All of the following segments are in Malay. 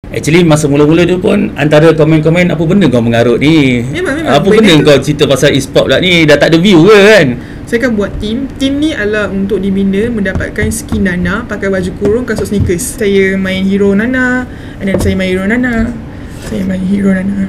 Actually masa mula-mula tu pun antara komen-komen apa benda kau mengarut ni? Memang Apa benda kau cerita pasal e-sport pula ni? Dah tak ada view ke kan? Saya akan buat tim. Tim ni adalah untuk dibina mendapatkan skin Nana, pakai baju kurung, kasut sneakers. Saya main hero Nana, and then saya main hero Nana. Saya main hero Nana.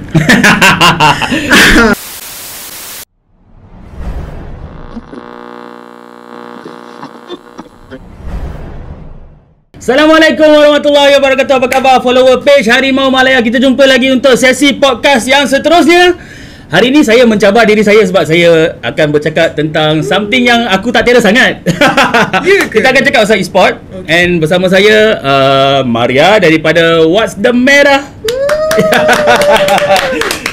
Assalamualaikum warahmatullahi wabarakatuh. Apa khabar follower page Harimau Malaya? Kita jumpa lagi untuk sesi podcast yang seterusnya. Hari ini saya mencabar diri saya sebab saya akan bercakap tentang something yang aku tak tiada sangat. Kita akan cakap pasal e-sport. And bersama saya Maria daripada What's the Matter.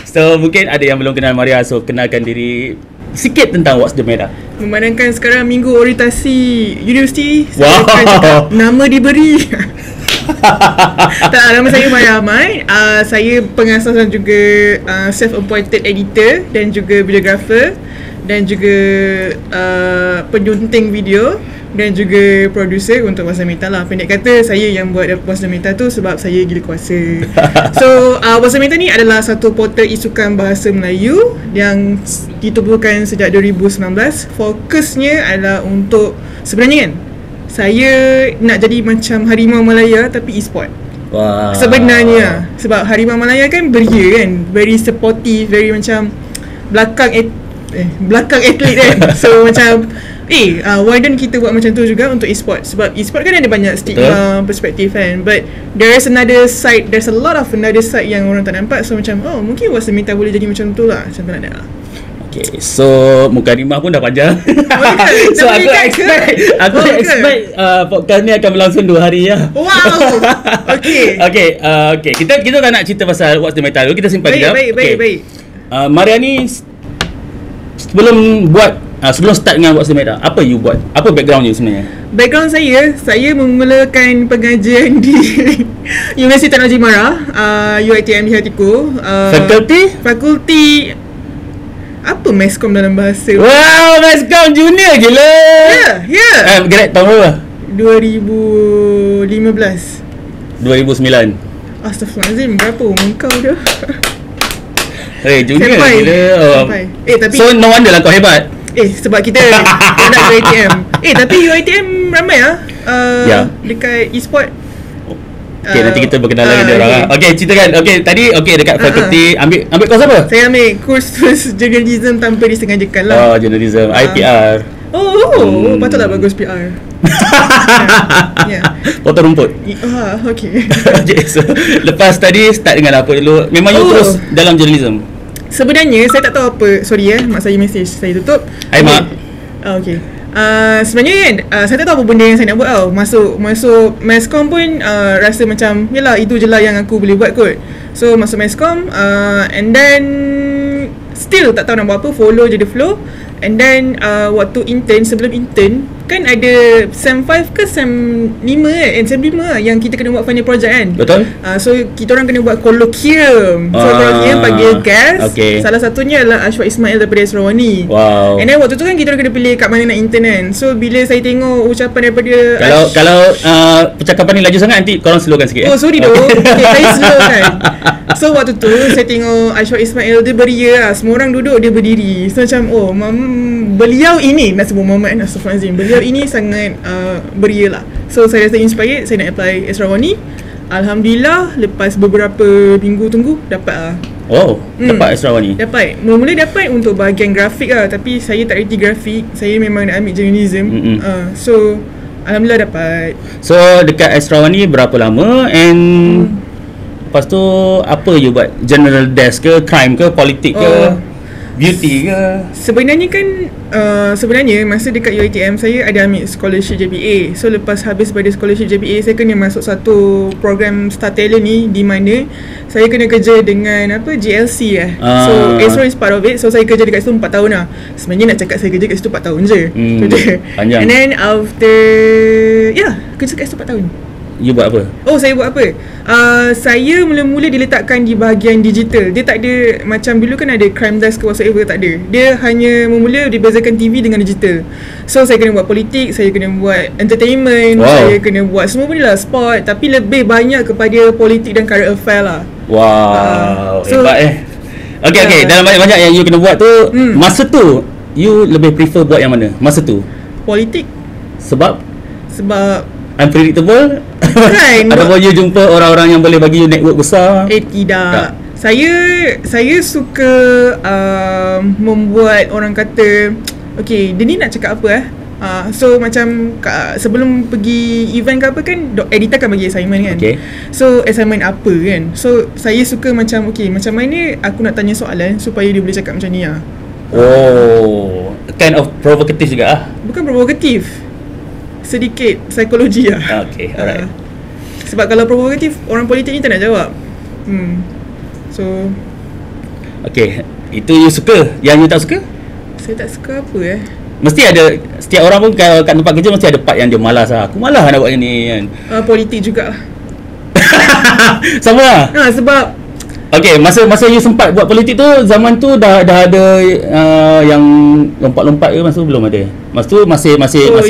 So mungkin ada yang belum kenal Maria, so kenalkan diri sikit tentang What's the Matter. Memandangkan sekarang minggu orientasi universiti, Wow. saya akan cakap nama diberi. Tak, nama saya Maya Ahmad. Saya pengasas dan juga self-appointed editor dan juga videographer dan juga penyunting video dan juga producer untuk What's the Meta lah. Pendek kata, saya yang buat What's the Meta tu sebab saya gila kuasa. So What's the Meta ni adalah satu portal isukan bahasa Melayu yang ditubuhkan sejak 2019. Fokusnya adalah untuk, sebenarnya kan, saya nak jadi macam Harimau Malaya tapi e-sport. Wow. Sebenarnya sebab Harimau Malaya kan beria kan, very supportive, very macam belakang atlet kan. So macam why don't kita buat macam tu juga untuk e-sport? Sebab e-sport kan ada banyak stigma, perspektif kan. But there's a lot of another side yang orang tak nampak. So macam mungkin What's the Meta boleh jadi macam tu lah, macam tu lah. Okay, so mukadimah pun dah panjang. So aku expect podcast ni akan berlangsung 2 hari lah. Wow. Okay. Okay. Kita tak nak cerita pasal What's the Meta dulu. Kita simpan sekejap. Baik. Maria ni sebelum start dengan What's the Meta, apa you buat? Apa background you sebenarnya? Background saya memulakan pengajian di Universiti Teknologi Mara, UiTM di Hatiku. Fakulti apa Meskom dalam bahasa? Wow, Meskom junior gila. Ya. Grade tahun berapa? 2015. 2009. Astaghfirullahalazim, berapa umur kau dah? Junior Sampai. gila. Tapi so no wonder lah kau hebat. Sebab kita nak UiTM. Tapi UiTM ramai dekat e-sport. Okay, nanti kita berkenalan dengan dia orang. Okay, ceritakan. Okay, tadi dekat fakulti ambil course apa? Saya ambil kursus journalism tanpa disengajakan lah. Journalism, IPR. Patutlah bagus PR. Potong rumput. Okay. Okay, so lepas tadi start dengan apa dulu? Memang you terus dalam journalism? Sebenarnya saya tak tahu apa. Sorry mak saya message, saya tutup. Hai mak. Okay. Sebenarnya kan saya tak tahu apa benda yang saya nak buat tau. Masuk Meskom pun rasa macam yalah, itu je lah yang aku boleh buat kot. So masuk Meskom, and then still tak tahu nak buat apa, follow je the flow. And then waktu sebelum intern kan ada SEM 5 ke SEM 5 SEM 5 yang kita kena buat final project kan. Betul. So kita orang kena buat kolloquium. So kolloquium panggil guest. Salah satunya adalah Ashwa Ismail daripada Esrawani. Wow. And then waktu tu kan kita orang kena pilih kat mana nak intern kan. So bila saya tengok ucapan daripada Kalau percakapan ni laju sangat, nanti korang slowkan sikit. Sorry doh. Saya slow kan. So waktu tu saya tengok Ashwa Ismail, dia beria lah. Semua orang duduk, dia berdiri. So macam beliau ini, nak sebut Muhammad Astaghfirullahalazim, beliau ini sangat beria lah. So saya rasa inspired, saya nak apply Esrawani. Alhamdulillah, lepas beberapa minggu tunggu, dapat lah. Dapat Esrawani. Dapat. Mula-mula dapat untuk bahagian grafik lah. Tapi saya tak reti grafik, saya memang nak ambil journalism. So Alhamdulillah dapat. So dekat Esrawani berapa lama? And lepas tu apa you buat? General desk ke? Crime ke? Politik ke? Beauty ke? Sebenarnya kan sebenarnya masa dekat UiTM saya ada ambil scholarship JPA. So lepas habis pada scholarship JPA, saya kena masuk satu program Star Talent ni, di mana saya kena kerja dengan GLC So Astro is part of it. So saya kerja dekat situ 4 tahun lah. Sebenarnya nak cakap saya kerja kat situ 4 tahun je. Panjang. And then after kerja kat situ 4 tahun. you buat apa? Oh, saya buat apa? Saya mula-mula diletakkan di bahagian digital. Dia tak ada, macam dulu kan ada crime desk ke whatsoever, tak ada. Dia hanya mula dibezakan TV dengan digital. So saya kena buat politik, saya kena buat entertainment, saya kena buat semua benda lah, sport. Tapi lebih banyak kepada politik dan current affair lah. Wow, hebat Okay, dalam banyak-banyak yang you kena buat tu, masa tu you lebih prefer buat yang mana? Masa tu? Politik. Sebab unpredictable? Kan? Ataupun you jumpa orang-orang yang boleh bagi you network besar? Tidak. Saya suka membuat orang kata, okay, dia ni nak cakap apa so macam sebelum pergi event ke apa kan, editor kan bagi assignment kan. So assignment apa kan. So saya suka macam, okay, macam mana aku nak tanya soalan supaya dia boleh cakap macam ni lah. Oh, kind of provocative juga Bukan provokatif, sedikit psikologi lah. Okay, alright. Sebab kalau provokatif, orang politik ni tak nak jawab. So okay, itu you suka. Yang you tak suka? Saya tak suka apa Mesti ada, setiap orang pun kat tempat kerja mesti ada part yang dia malas Aku malas nak buat ni kan. Politik jugalah. Sama lah. Sebab okay, masa you sempat buat politik tu, zaman tu dah ada yang lompat-lompat ke? Masa tu belum ada. Masa tu masih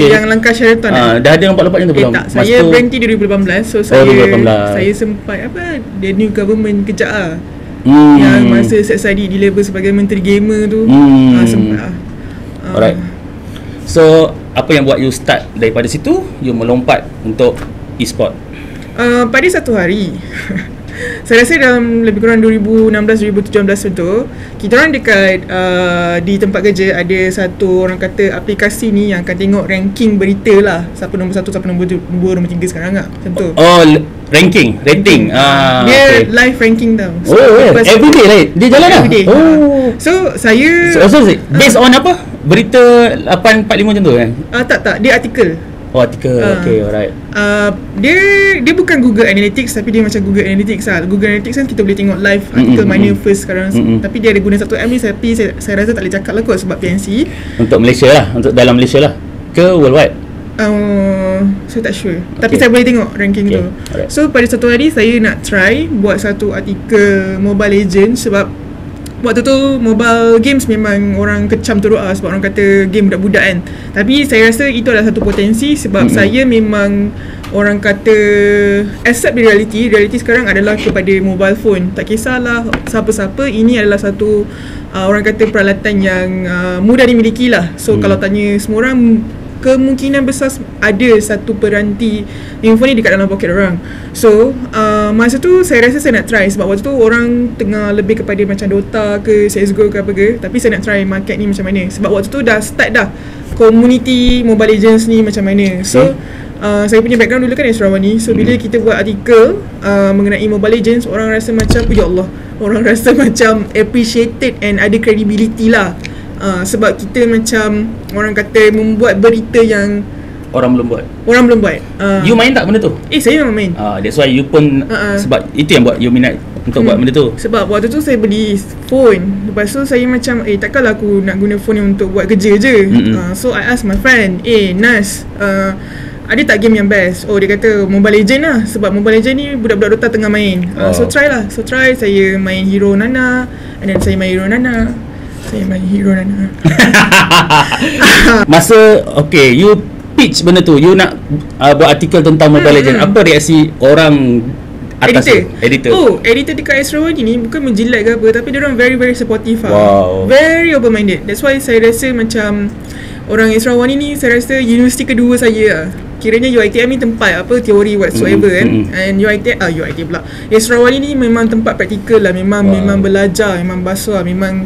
yang langkah syaratan dah ada lompat-lompat yang tu belum? Tak, saya berhenti 2018. So 2018. saya sempat the new government kejap lah. Yang masa Set Sadi di label sebagai menteri gamer tu, sempat lah. Alright. So apa yang buat you start daripada situ you melompat untuk e-sport? Pada satu hari saya rasa dalam lebih kurang 2016-2017 tu, kita orang dekat di tempat kerja ada satu, orang kata, aplikasi ni yang akan tengok ranking berita lah, siapa nombor 1, siapa nombor 2, nombor 3 sekarang lah, macam tu. Oh, rating. Dia live ranking tau. So, everyday right? Dia jalan lah? So saya based on apa? Berita 845 macam tu kan? Tak, dia artikel. Oh, artikel. Okay, alright. Dia bukan Google Analytics, tapi dia macam Google Analytics lah. Google Analytics kan kita boleh tengok live artikel mana first sekarang. Tapi dia ada guna satu app ni, tapi saya rasa tak boleh cakap lah kot sebab PNC. Untuk Malaysia lah, untuk dalam Malaysia lah ke worldwide? Saya tak sure. Tapi saya boleh tengok ranking tu. Alright. So pada satu hari saya nak try buat satu artikel Mobile Legends, sebab waktu tu mobile games memang orang kecam teruk lah, sebab orang kata game budak-budak kan. Tapi saya rasa itu adalah satu potensi, sebab saya memang orang kata accept the reality sekarang adalah kepada mobile phone. Tak kisahlah siapa-siapa, ini adalah satu orang kata peralatan yang mudah dimiliki lah. So kalau tanya semua orang, kemungkinan besar ada satu peranti handphone ni dekat dalam poket orang. So masa tu saya rasa saya nak try, sebab waktu tu orang tengah lebih kepada macam Dota ke CSGO ke apa ke. Tapi saya nak try market ni macam mana, sebab waktu tu dah start dah community Mobile Legends ni macam mana. So saya punya background dulu kan Esrawani. So bila kita buat artikel mengenai Mobile Legends, orang rasa macam, ya Allah, orang rasa macam appreciated and ada credibility lah. Sebab kita macam orang kata membuat berita yang orang belum buat. You main tak benda tu? Saya memang main. That's why you pun sebab itu yang buat you minat untuk buat benda tu. Sebab waktu tu saya beli phone, lepas tu saya macam takkanlah aku nak guna phone ni untuk buat kerja je. So I ask my friend, Nas, ada tak game yang best? Oh, dia kata Mobile Legend lah, sebab Mobile Legend ni budak-budak Dota tengah main. So try lah. So try, saya main Hero Nana, and then saya main Hero Nana. Masa you pitch benda tu, you nak buat artikel tentang Mobile Legend, apa reaksi orang atas editor? Editor dekat Esrawani ni bukan menjilat ke apa, tapi dia orang very very supportive lah. Very open minded. That's why saya rasa macam orang Esrawani ni, saya rasa universiti kedua saya lah. Kiranya UiTM ni tempat apa, teori whatsoever kan. And UiTM pula, Esrawani ni memang tempat praktikal lah. Memang belajar, memang basuh lah. Memang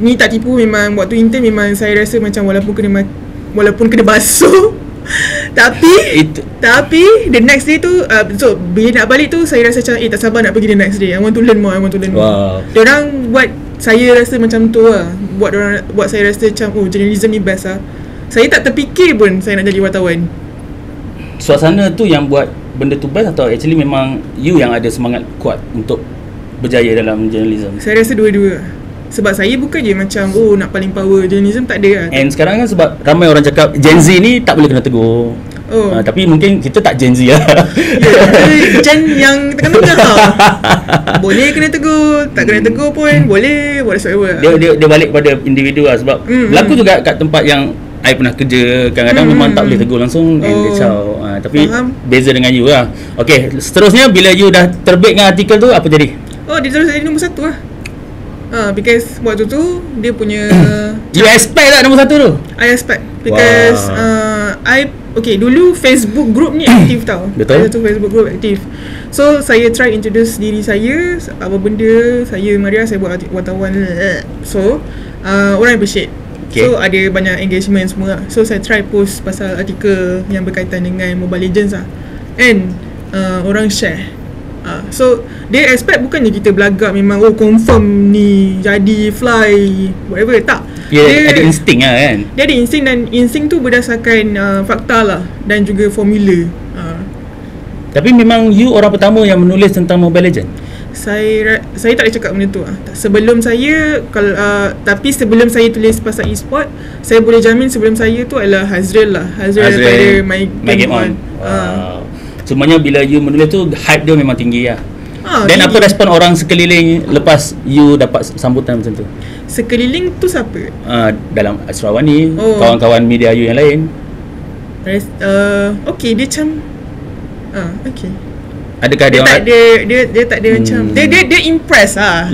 ni tak tipu, memang waktu intern memang saya rasa macam walaupun kena basuh tapi the next day tu so bila nak balik tu saya rasa macam tak sabar nak pergi the next day. I want to learn more. Diorang buat saya rasa macam tu lah. Buat saya rasa macam journalism ni best lah. Saya tak terfikir pun saya nak jadi wartawan. Suasana tu yang buat benda tu best, atau actually memang you yang ada semangat kuat untuk berjaya dalam journalism? Saya rasa dua-dua. Sebab saya bukan je macam nak paling power journalism, tak ada lah. And sekarang kan sebab ramai orang cakap Gen Z ni tak boleh kena tegur. Tapi mungkin kita tak Gen Z lah. Gen yang tengah-tengah lah. Boleh kena tegur, tak kena tegur pun boleh, whatsoever. Dia balik pada individu lah. Sebab berlaku juga kat tempat yang I pernah kerja, kadang-kadang memang tak boleh tegur langsung and dia caw. Tapi beza dengan you lah. Okay, seterusnya bila you dah terbit dengan artikel tu, apa jadi? Dia terus jadi nombor 1 lah. Because waktu tu dia punya You expect tak nombor 1 tu? I expect because okay, dulu Facebook group ni aktif tau. Betul. Satu Facebook group aktif. So saya try introduce diri saya, apa benda, saya Maria, saya buat wartawan. So orang appreciate. Okay. So ada banyak engagement semua lah. So saya try post pasal artikel yang berkaitan dengan Mobile Legends lah. And orang share. So dia expect bukannya kita belagak memang confirm ni jadi fly whatever, tak. Dia ada insting lah kan. Dia ada insting, dan insting tu berdasarkan fakta lah dan juga formula. Tapi memang you orang pertama yang menulis tentang Mobile Legends? Saya tak boleh cakap benda tu lah. Sebelum saya tapi sebelum saya tulis pasal e-sport, saya boleh jamin sebelum saya tu adalah Hazril daripada My Game On. Semuanya bila you menulis tu hype dia memang tinggi lah. Dan apa respon orang sekeliling lepas you dapat sambutan macam tu? Sekeliling tu siapa? Dalam Asrawani, kawan-kawan media you yang lain. Okay, dia macam okay. Adakah dia tak ada macam dia impress lah.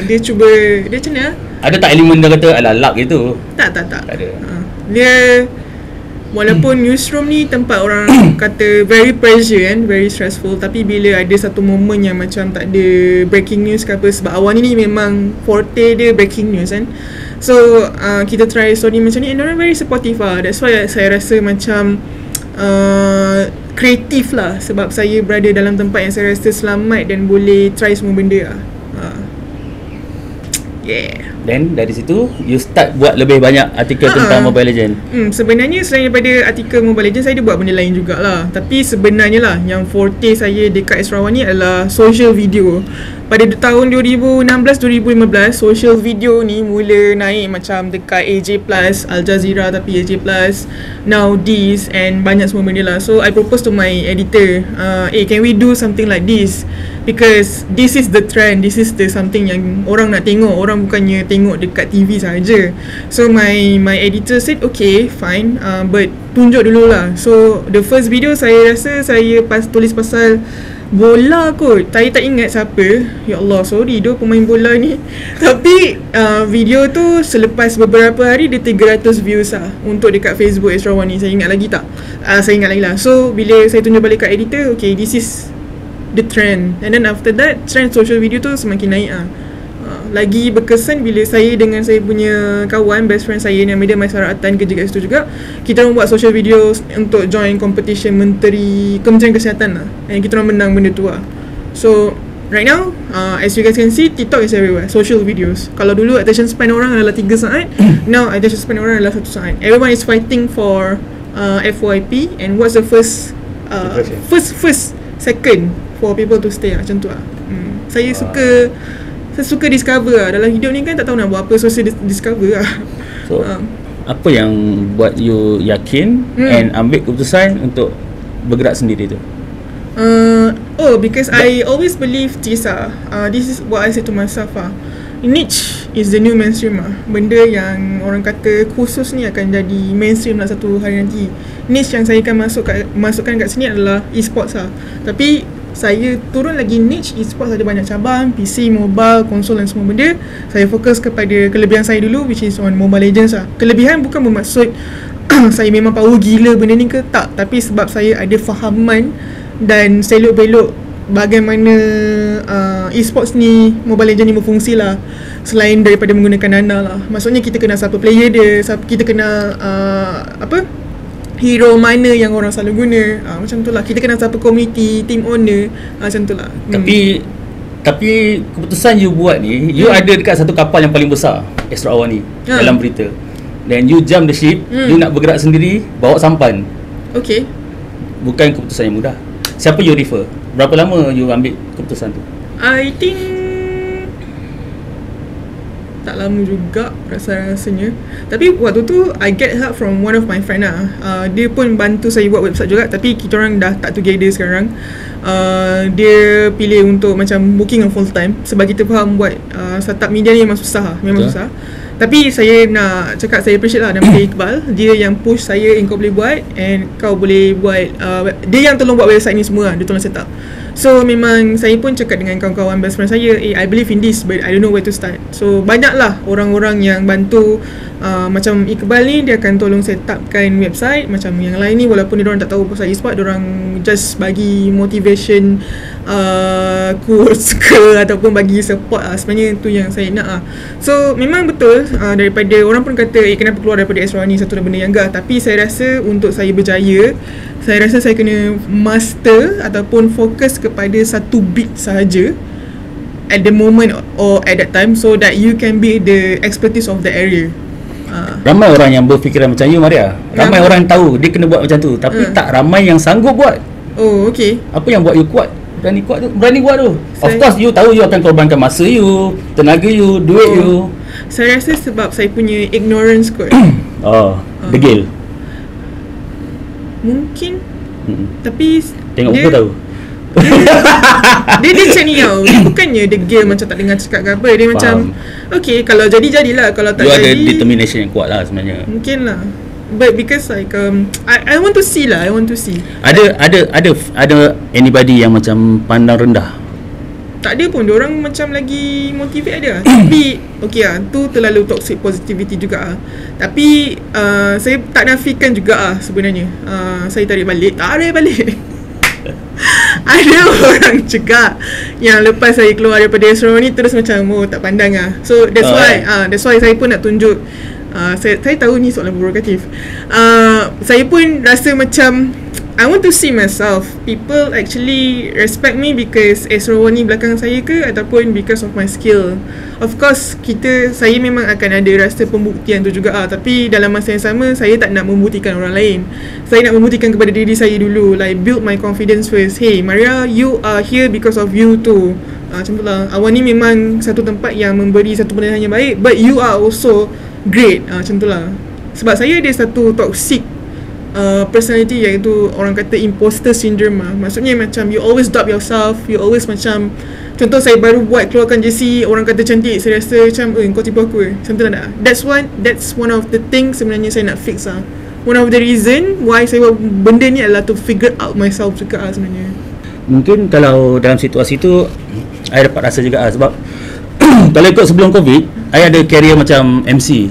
Dia cuba, dia macam mana? Ada tak elemen dia kata ala luck gitu? Tak ada. Dia walaupun newsroom ni tempat orang kata very pressure kan, very stressful, tapi bila ada satu momen yang macam tak ada breaking news ke apa, sebab awal ni memang forte dia breaking news kan. So kita try story macam ni and orang very supportive lah. That's why saya rasa macam kreatif lah, sebab saya berada dalam tempat yang saya rasa selamat dan boleh try semua benda lah. Then dari situ you start buat lebih banyak artikel tentang Mobile Legends. Sebenarnya selain daripada artikel Mobile Legends, saya ada buat benda lain jugalah. Tapi sebenarnya lah yang forte saya dekat Sarawak ni adalah social video. Pada tahun 2016-2015, social video ni mula naik macam dekat AJ Plus, Al Jazeera tapi AJ Plus, Now This and banyak semua benda lah. So I propose to my editor, can we do something like this? Because this is the trend, this is the something yang orang nak tengok. Orang bukannya tengok dekat TV saja. So my editor said okay, fine, but tunjuk dululah. So the first video saya rasa saya tulis pasal bola kot. Saya tak ingat siapa. Ya Allah, sorry dia pemain bola ni. Tapi video tu selepas beberapa hari dia 300 views lah untuk dekat Facebook Sarawak ni. Saya ingat lagi tak? Saya ingat lagi lah. So bila saya tunjuk balik kat editor, okay, this is the trend. And then after that, trend social video tu semakin naik lah. Lagi berkesan bila saya dengan saya punya kawan, best friend saya yang dia Maisarah Atan kerja kat situ juga. Kita orang buat social video untuk join competition Kementerian Kesihatan lah. And kita orang menang benda tu lah. So right now, as you guys can see, TikTok is everywhere, social videos. Kalau dulu attention span orang adalah 3 saat, now attention span orang adalah 1 saat. Everyone is fighting for FYP. And what's the first second for people to stay lah, macam tu lah. Saya suka discover lah. Dalam hidup ni kan tak tahu nak buat apa, so saya discover lah. So apa yang buat you yakin and ambil keputusan untuk bergerak sendiri tu? Because I always believe this is what I say to myself niche is the new mainstream lah. Benda yang orang kata khusus ni akan jadi mainstream lah satu hari nanti. Niche yang saya akan masukkan kat sini adalah e-sports lah. Tapi saya turun lagi niche e-sports, ada banyak cabang, PC, mobile, konsol dan semua benda. Saya fokus kepada kelebihan saya dulu, which is on Mobile Legends lah. Kelebihan bukan bermaksud saya memang power gila benda ni ke, tak. Tapi sebab saya ada fahaman dan selok-belok bagaimana e-sports ni, Mobile Legends ni berfungsi lah. Selain daripada menggunakan dana lah. Maksudnya kita kenal siapa player dia, kita kenal hero mana yang orang selalu guna, macam tu lah. Kita kena siapa community, team owner, macam tu lah. Tapi keputusan you buat ni, you ada dekat satu kapal yang paling besar Sarawak ni, dalam berita. Dan you jump the ship, you nak bergerak sendiri, bawa sampan. Okay. Bukan keputusan yang mudah. Siapa you refer? Berapa lama you ambil keputusan tu? I think tak lama juga rasanya. Tapi waktu tu I get help from one of my friend lah. Dia pun bantu saya buat website juga, tapi kita orang dah tak together sekarang. Dia pilih untuk macam booking on full time, sebab kita faham buat startup media ni memang susah lah, memang susah. Tapi saya nak cakap saya appreciate lah nama dia Iqbal. Dia yang push saya, kau boleh buat and kau boleh buat dia yang tolong buat website ni semua lah. Dia tolong set up. So memang saya pun cakap dengan kawan-kawan best friend saya, I believe in this but I don't know where to start. So banyaklah orang-orang yang bantu. Macam Iqbal ni, dia akan tolong set upkan website. Macam yang lain ni, walaupun dia orang tak tahu pasal e-sport, dia orang just bagi motivation course ke ataupun bagi support lah. Sebenarnya tu yang saya nak lah. So memang betul, daripada orang pun kata kenapa keluar daripada Astra ni, satu benda yang enggak. Tapi saya rasa untuk saya berjaya, saya rasa saya kena master ataupun fokus kepada satu bit sahaja at the moment or at that time, so that you can be the expertise of the area. Ramai orang yang berfikiran macam you, Maria. Ramai orang tahu dia kena buat macam tu, tapi tak ramai yang sanggup buat. Oh, okay. Apa yang buat you kuat? Berani buat tu. Of course you tahu you akan korbankan masa you, tenaga you, duit you. Saya rasa sebab saya punya ignorance kot. Degil. Mungkin. Tapi tengok muka tahu. Dia macam ni tau. Dia bukannya degil macam tak dengar cakap ke apa. Dia macam okay, kalau jadi-jadilah. Kalau tak jadi, ada determination yang kuat lah sebenarnya. Mungkin lah. But because like I want to see lah. I want to see. Ada anybody yang macam pandang rendah? Tak ada pun. Diorang macam lagi motivate ada. Tapi okay lah, tu terlalu toxic positivity juga lah. Tapi saya tak nafikan juga lah sebenarnya. Saya tarik balik. Ada orang cakap yang lepas saya keluar daripada Astra ni terus macam tak pandang lah. So that's why saya pun nak tunjuk. Saya tahu ni soalan provokatif. Saya pun rasa macam I want to see myself. People actually respect me because Astra ni belakang saya ke, ataupun because of my skill. Of course saya memang akan ada rasa pembuktian tu juga lah. Tapi dalam masa yang sama, saya tak nak membuktikan orang lain. Saya nak membuktikan kepada diri saya dulu. Like build my confidence first. Hey Maria, you are here because of you too. Macam tu lah. Awak ni memang satu tempat yang memberi satu benda yang baik, but you are also great. Macam tu lah. Sebab saya ada satu toxic personality, iaitu orang kata imposter syndrome lah. Maksudnya macam you always doubt yourself. You always macam, contoh saya baru buat keluarkan JC, orang kata cantik, saya rasa macam kau tipu aku macam tu lah. That's one of the things sebenarnya saya nak fix lah. One of the reason why saya buat benda ni adalah to figure out myself juga lah sebenarnya. Mungkin kalau dalam situasi tu I dapat rasa juga lah. Sebab kalau ikut sebelum COVID, I ada career macam MC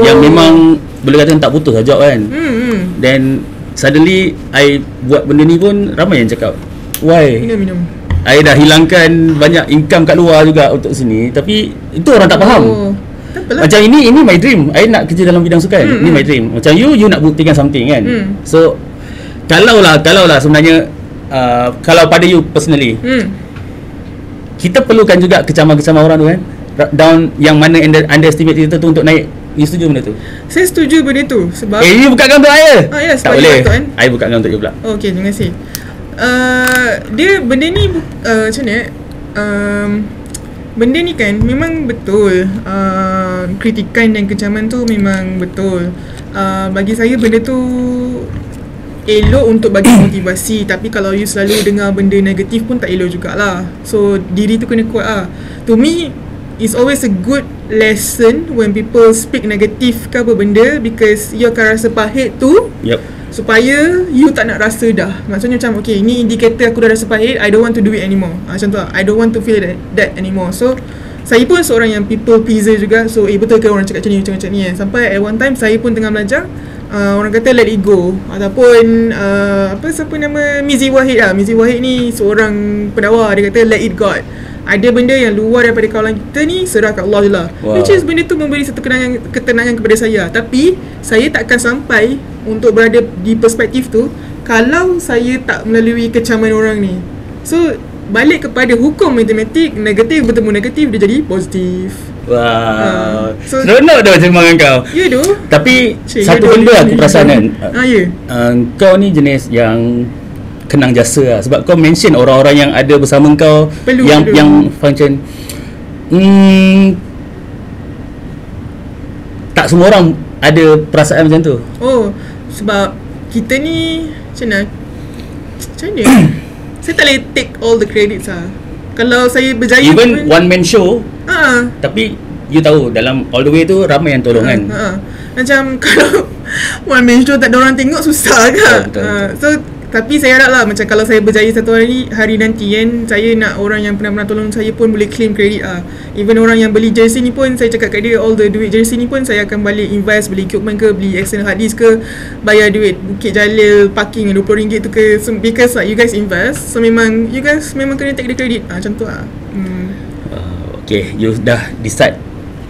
yang memang boleh kata tak putus lah job kan. Then suddenly I buat benda ni pun ramai yang cakap, why? Minum. I dah hilangkan banyak income kat luar juga untuk sini. Tapi itu orang tak faham. Macam ini my dream. I nak kerja dalam bidang sukan. Ini my dream. Macam you nak buktikan something kan. So kalau lah sebenarnya kalau pada you personally, kita perlukan juga kecaman-kecaman orang tu kan, down yang mana underestimate kita tu untuk naik. You setuju benda tu? Saya setuju benda tu. Sebab you bukakan untuk saya. Yes, tak boleh kan? I bukakan untuk you pula. Okay, terima kasih. Dia benda ni macam ni benda ni kan memang betul. Kritikan dan kecaman tu memang betul. Bagi saya benda tu elok untuk bagi motivasi. Tapi kalau you selalu dengar benda negatif pun tak elok jugalah. So diri tu kena kuat lah. To me, it's always a good lesson when people speak negatif ke apa benda, because you akan rasa pahit tu. Supaya you tak nak rasa dah. Maksudnya macam okay, ni indikator aku dah rasa pahit, I don't want to do it anymore. Macam tu lah. I don't want to feel that anymore. So saya pun seorang yang people pleaser juga. So betul ke orang cakap macam ni kan. Sampai at one time saya pun tengah belajar, orang kata let it go. Ataupun siapa nama Mizi Wahid lah. Mizi Wahid ni seorang pendakwa. Dia kata let it God. Ada benda yang luar daripada kawalan kita ni, serah kat Allah je lah. Which is benda tu memberi satu ketenangan kepada saya. Tapi saya tak akan sampai untuk berada di perspektif tu kalau saya tak melalui kecaman orang ni. So balik kepada hukum matematik, negatif bertemu negatif, dia jadi positif. So, seronok dah macam dengan kau. Ya tu. Tapi satu benda aku perasan kan, kau ni jenis yang kenang jasa lah. Sebab kau mention orang-orang yang ada bersama kau yang macam tak semua orang ada perasaan macam tu. Oh, sebab kita ni macam mana saya tak boleh take all the credits lah. Kalau saya berjaya even pun, one man show, ha, tapi you tahu dalam all the way tu ramai yang tolong kan. Macam kalau one man show tak ada orang tengok, susah kan. Betul. So tapi saya harap lah, macam kalau saya berjaya satu hari nanti kan, saya nak orang yang pernah tolong saya pun boleh claim credit lah. Even orang yang beli jersey ni pun, saya cakap kat dia, all the duit jersey ni pun saya akan balik invest, beli equipment ke, beli external hard disk ke, bayar duit Bukit Jalil parking RM20 tu ke. So, because like, you guys invest, so memang you guys memang kena take the credit macam tu lah. Okay, you dah decide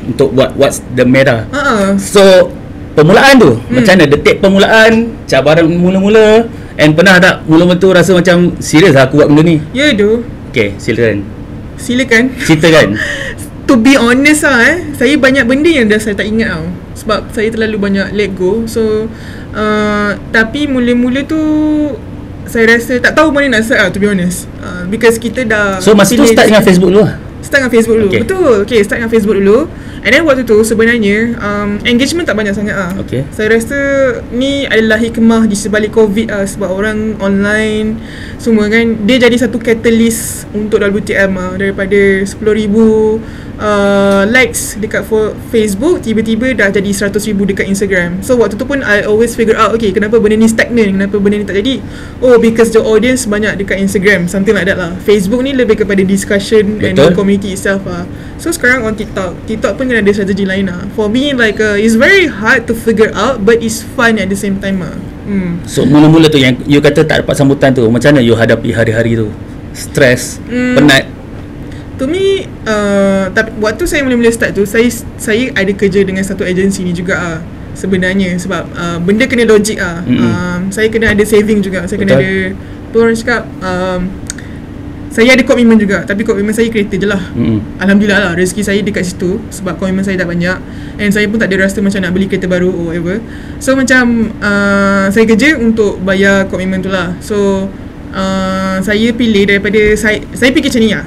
untuk buat what's the meta. So permulaan tu macam mana? Detik permulaan, cabaran mula-mula, and pernah tak mula-mula tu rasa macam serius lah aku buat benda ni? Ya tu. Okay, silakan ceritakan. To be honest lah saya banyak benda yang dah saya tak ingat tau, sebab saya terlalu banyak let go. So tapi mula-mula tu saya rasa tak tahu mana nak start lah, to be honest. Because kita dah, so masa tu start dengan Facebook dulu lah? Start dengan Facebook dulu. Okay. Betul. Okay, start dengan Facebook dulu. And then waktu tu sebenarnya engagement tak banyak sangat lah. Okay. Saya rasa ni adalah hikmah di sebalik COVID lah, sebab orang online semua kan, dia jadi satu catalyst untuk WTM lah. Daripada 10,000 likes dekat Facebook, tiba-tiba dah jadi 100,000 dekat Instagram. So waktu tu pun I always figure out, okay, kenapa benda ni stagnan, kenapa benda ni tak jadi. Oh, because the audience banyak dekat Instagram, something like that lah. Facebook ni lebih kepada discussion. Betul. And the community itself lah. So sekarang on TikTok pun kena ada strategi lain lah. For me, like it's very hard to figure out, but it's fun at the same time lah. So mula-mula tu yang you kata tak dapat sambutan tu, macam mana you hadapi hari-hari tu? Stres, penat? To me, tapi waktu saya mula-mula start tu, saya ada kerja dengan satu agensi ni juga lah sebenarnya. Sebab benda kena logik lah. Saya kena ada saving juga. Saya kena ada, tu orang cakap, saya ada komitmen juga. Tapi komitmen saya kereta je lah. Alhamdulillah lah, rezeki saya dekat situ. Sebab komitmen saya tak banyak. And saya pun tak ada rasa macam nak beli kereta baru or whatever. So macam saya kerja untuk bayar komitmen tu lah. So saya pilih daripada, saya fikir macam ni lah,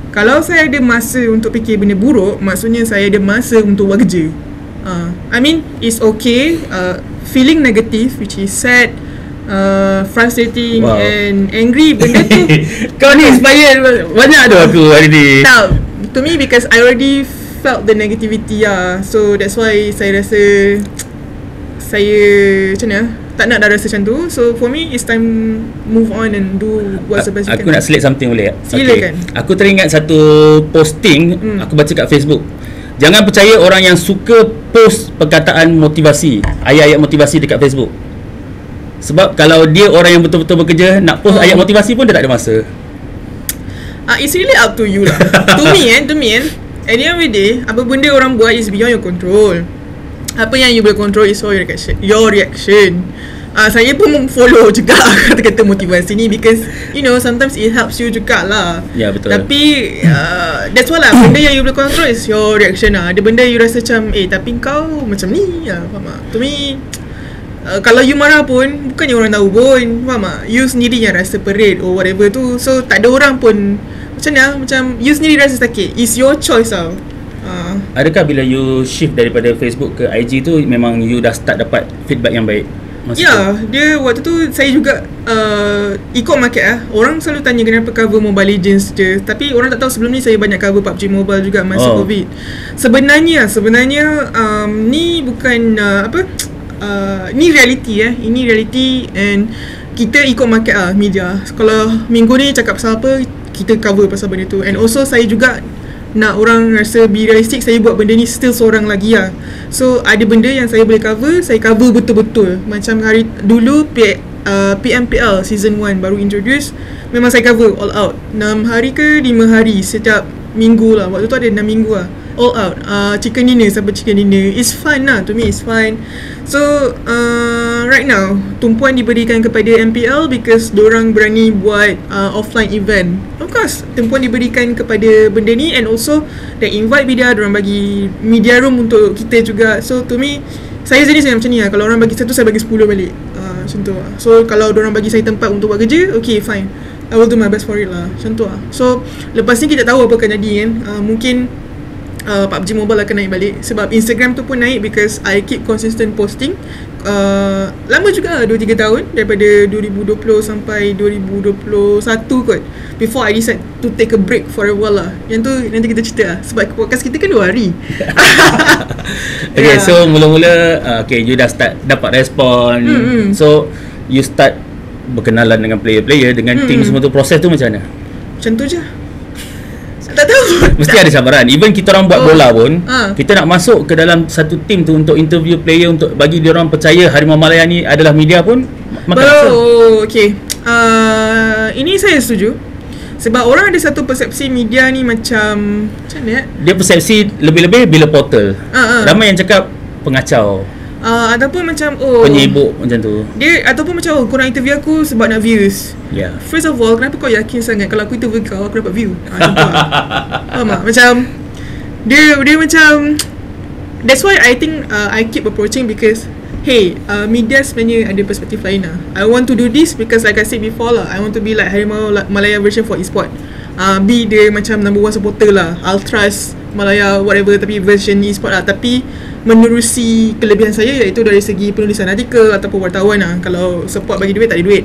kalau saya ada masa untuk fikir benda buruk, maksudnya saya ada masa untuk buat kerja. I mean, it's okay feeling negative, which is sad, frustrating, and angry. Benda tu kau ni inspired banyak tu aku hari ni. Tak, to me, because I already felt the negativity lah. So that's why saya rasa saya macam mana, tak nak dah rasa macam tu. So for me, it's time move on and do what's the best you can. Aku nak select something boleh tak? Silakan. Aku teringat satu posting aku baca kat Facebook. Jangan percaya orang yang suka post perkataan motivasi, ayat-ayat motivasi dekat Facebook. Sebab kalau dia orang yang betul-betul bekerja, nak post ayat motivasi pun dia tak ada masa. It's really up to you lah. To me at the end of the day, apa benda orang buat is beyond your control. Apa yang you boleh control is your reaction. Saya pun follow juga kata-kata motivasi ni, because you know, sometimes it helps you jugalah. Ya, betul. Tapi that's why lah, benda yang you boleh control is your reaction lah. Ada benda you rasa macam tapi kau macam ni lah, faham tak? To me, kalau you marah pun bukannya orang tahu pun, faham tak? You sendiri yang rasa perit or whatever tu. So tak ada orang pun macam you sendiri rasa sakit. It's your choice tau. Adakah bila you shift daripada Facebook ke IG tu, memang you dah start dapat feedback yang baik? Ya, dia waktu tu saya juga ikut market lah. Orang selalu tanya kenapa cover Mobile Legends je, tapi orang tak tahu sebelum ni saya banyak cover PUBG Mobile juga masa COVID. Sebenarnya ni bukan ni reality ini reality, and kita ikut market lah, media. Kalau minggu ni cakap pasal apa, kita cover pasal benda tu. And also saya juga nak orang rasa be realistic, saya buat benda ni still seorang lagi lah. So ada benda yang saya boleh cover, saya cover betul-betul. Macam hari dulu PMPL season 1 baru introduce, memang saya cover all out 6 hari ke 5 hari setiap minggu lah. Waktu tu ada 6 minggu lah, all out. Chicken dinner sampai chicken dinner. It's fun lah, to me it's fun. So right now tumpuan diberikan kepada MPL because diorang berani buat offline event. Of course tumpuan diberikan kepada benda ni, and also they invite media, diorang bagi media room untuk kita juga. So to me, saya jenis yang macam ni lah. Kalau orang bagi 1, saya bagi 10 balik, macam tu lah. So kalau diorang bagi saya tempat untuk buat kerja, okay fine, I will do my best for it lah, macam tu lah. So lepas ni kita tahu apa akan jadi kan. Mungkin PUBG Mobile akan naik balik. Sebab Instagram tu pun naik because I keep consistent posting. Lama juga 2-3 tahun, daripada 2020 sampai 2021 kot, before I decide to take a break for a while lah. Yang tu nanti kita cerita lah, sebab podcast kita kan 2 hari. Okay, so mula-mula okay, you dah start dapat respon. So you start berkenalan dengan player-player, dengan team semua tu. Proses tu macam mana? Macam tu je. Tak tahu. Mesti ada sabaran. Even kita orang buat bola pun, kita nak masuk ke dalam satu team tu untuk interview player, untuk bagi dia orang percaya Harimau Malaya ni adalah media pun makan masa. Okay. Ini saya setuju. Sebab orang ada satu persepsi media ni macam mana? Dia persepsi lebih-lebih bila portal. Ramai yang cakap pengacau, ataupun macam penyibuk macam tu. Dia ataupun macam korang interview aku sebab nak views. Yeah. First of all, kenapa kau yakin sangat kalau aku interview kau aku dapat view? Faham tak? Macam dia macam, that's why I think I keep approaching because hey, media sebenarnya ada perspektif lain lah. I want to do this because like I said before lah, I want to be like Harimau Malaya version for e-sport. Be dia macam number 1 supporter lah, Ultras Malaya whatever, tapi version e-sport lah. Tapi menerusi kelebihan saya, iaitu dari segi penulisan artikel ataupun wartawan lah. Kalau support bagi duit, tak ada duit.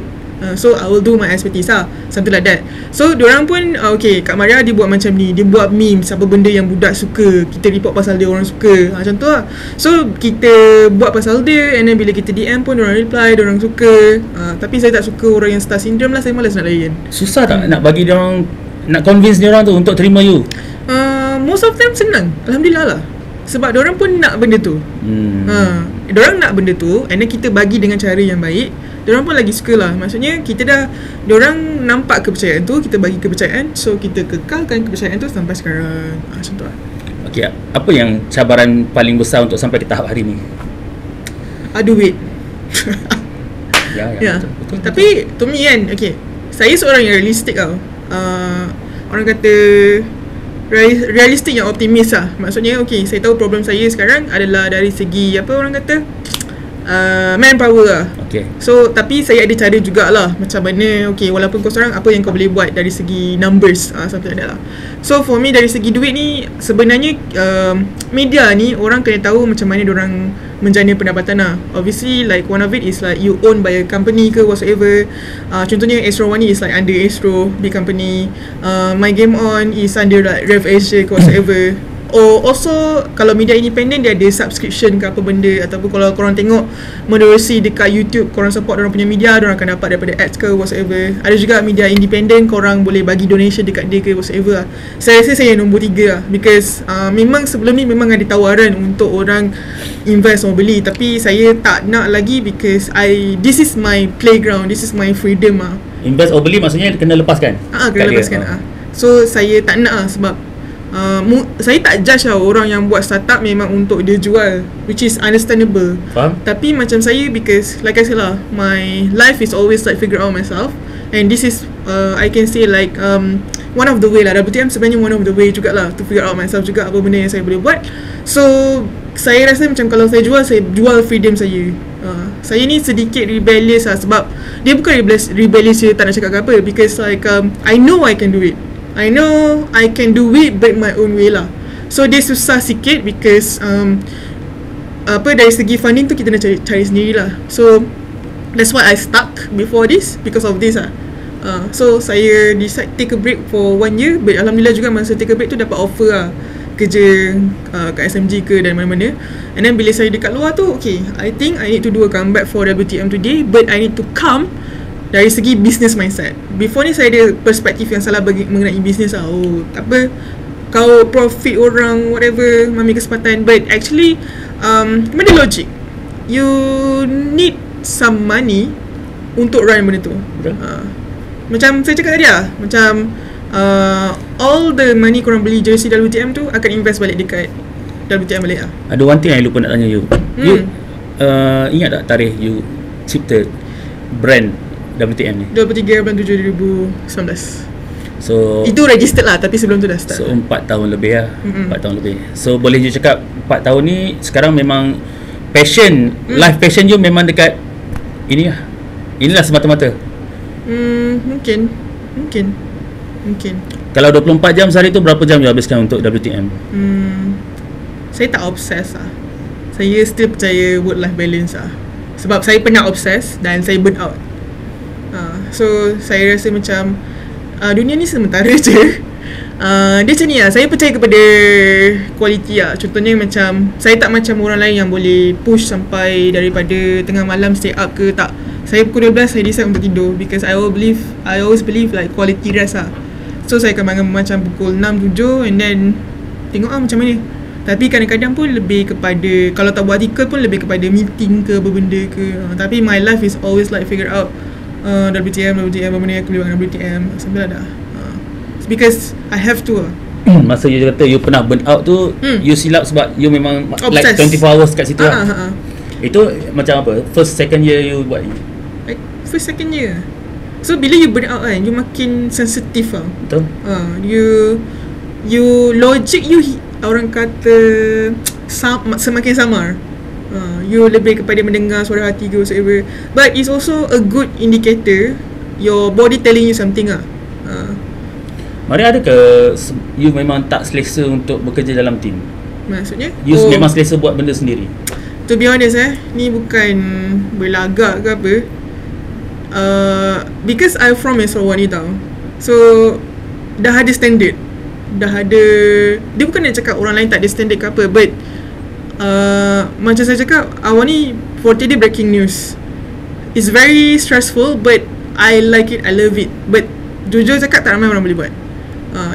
So I will do my expertise lah, something like that. So diorang pun okay, Kak Maria dia buat macam ni, dia buat memes, apa benda yang budak suka, kita report pasal dia, orang suka, macam tu lah. So kita buat pasal dia, and then bila kita DM pun diorang reply, diorang suka. Tapi saya tak suka orang yang star syndrome lah, saya malas nak layan. Susah tak nak bagi diorang, nak convince diorang tu untuk terima you? Most of them senang, alhamdulillah lah. Sebab diorang pun nak benda tu. Diorang nak benda tu, and then kita bagi dengan cara yang baik, diorang pun lagi suka lah. Maksudnya kita dah, diorang nampak kepercayaan tu, kita bagi kepercayaan, so kita kekalkan kepercayaan tu sampai sekarang. Macam tu lah. Okay, apa yang cabaran paling besar untuk sampai ke tahap hari ni? Duit. Ya. Betul. Tapi to me kan, okay, saya seorang yang realistik tau. Orang kata realistik yang optimis lah. Maksudnya okay, saya tahu problem saya sekarang adalah dari segi apa orang kata, manpower lah. Okay. So tapi saya ada cara jugalah macam mana, okay, walaupun kau seorang, apa yang kau boleh buat dari segi numbers, something like that lah. So for me, dari segi duit ni sebenarnya media ni orang kena tahu macam mana diorang menjana pendapatan lah. Obviously like one of it is like you own by a company ke whatsoever. Contohnya Astro One is like under Astro, big company. My Game On is under like Rev Asia ke whatsoever. Also kalau media independent dia ada subscription ke apa benda, ataupun kalau korang tengok menerusi dekat YouTube, korang support diorang punya media, diorang akan dapat daripada ads ke whatsoever. Ada juga media independent, korang boleh bagi donation dekat dia ke whatsoever lah. Saya rasa saya nombor 3 lah, because memang sebelum ni memang ada tawaran untuk orang invest or beli, tapi saya tak nak lagi because this is my playground, this is my freedom lah. Invest or beli maksudnya kena lepaskan? Kena lepaskan. So saya tak nak lah, sebab saya tak judge lah orang yang buat startup memang untuk dia jual, which is understandable. Faham? Tapi macam saya, because like I said lah, my life is always like figure out myself, and this is I can say like one of the way lah. WTM sebenarnya one of the way jugalah to figure out myself juga, apa benda yang saya boleh buat. So saya rasa macam kalau saya jual freedom saya. Saya ni sedikit rebellious lah, sebab dia bukan rebellious dia tak nak cakap apa, because like I know I can do it, I know I can do it but my own way lah. So dia susah sikit because dari segi funding tu kita nak cari sendiri lah. So that's why I stuck before this, because of this lah. So saya decide take a break for 1 year, but alhamdulillah juga masa take a break tu dapat offer lah kerja kat SMG ke dan mana-mana. And then bila saya dekat luar tu, okay, I think I need to do a comeback for WTM today, but I need to come dari segi business mindset. Before ni saya ada perspektif yang salah mengenai business lah. Tak apa, kau profit orang whatever, ambil kesempatan. But actually benda logik, you need some money untuk run benda tu. Macam saya cakap tadi lah, macam all the money korang beli jersey WTM tu akan invest balik dekat WTM balik lah. Ada one thing yang lupa nak tanya you. You ingat tak tarikh you cipta brand WTM ni? 23 bulan 7 2019. So itu registered lah, tapi sebelum tu dah start. So 4 tahun lebih lah. 4 tahun lebih. So boleh you cakap 4 tahun ni sekarang memang passion, life passion you memang dekat ini lah, inilah semata-mata. Mungkin Kalau 24 jam sehari tu berapa jam you habiskan untuk WTM? Saya tak obses lah. Saya still percaya work-life balance lah. Sebab saya pernah obses dan saya burn out. So saya rasa macam dunia ni sementara je. Dia macam ni lah. Saya percaya kepada quality lah. Contohnya macam saya tak macam orang lain yang boleh push sampai daripada tengah malam stay up ke. Tak. Saya pukul 12 saya decide untuk tidur. Because I always believe like quality rest lah. So saya akan bangun macam pukul 6, 7 and then tengok macam mana. Tapi kadang-kadang pun lebih kepada, kalau tak buat artikel pun lebih kepada meeting ke apa benda ke. Tapi my life is always like figure out WTM apa benda yang aku boleh buat dengan WTM sampai dah. Because I have to. Masa you kata you pernah burn out tu, you silap sebab you memang like 24 hours kat situ lah. Itu macam apa? First, second year you buat? Like first, second year. So bila you burn out kan, you makin sensitif lah. Betul. You logic you orang kata semakin samar. You lebih kepada mendengar suara hati ke whatever. But it's also a good indicator your body telling you something lah. Mari, ada ke you memang tak selesa untuk bekerja dalam team? Maksudnya? You memang selesa buat benda sendiri? To be honest ni bukan berlagak ke apa. Because I'm from Esrawani tau. So dah ada standard. Dah ada, dia bukan nak cakap orang lain tak ada standard ke apa, but macam saya cakap awal ni for today breaking news, it's very stressful but I like it, I love it. But jujur cakap tak ramai orang boleh buat.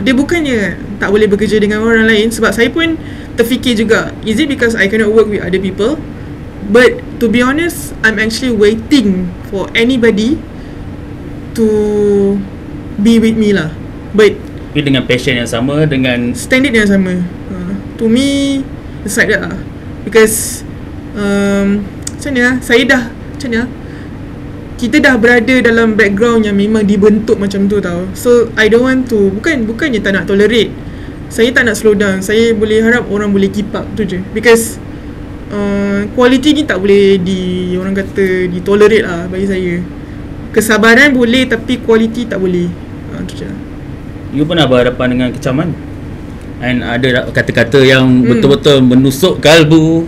Dia bukannya tak boleh bekerja dengan orang lain. Sebab saya pun terfikir juga, is it because I cannot work with other people? But to be honest, I'm actually waiting for anybody to be with me lah. But dengan passion yang sama, dengan standard yang sama. To me, it's like that lah. Because macam ni lah, saya dah macam ni lah, kita dah berada dalam background yang memang dibentuk macam tu tau. So I don't want to, bukannya tak nak tolerate, saya tak nak slow down. Saya boleh harap orang boleh keep up tu je. Because quality ni tak boleh orang kata ditolerate lah bagi saya. Kesabaran boleh tapi quality tak boleh. Tu je lah. You pernah berhadapan dengan kecaman? And ada kata-kata yang betul-betul menusuk kalbu,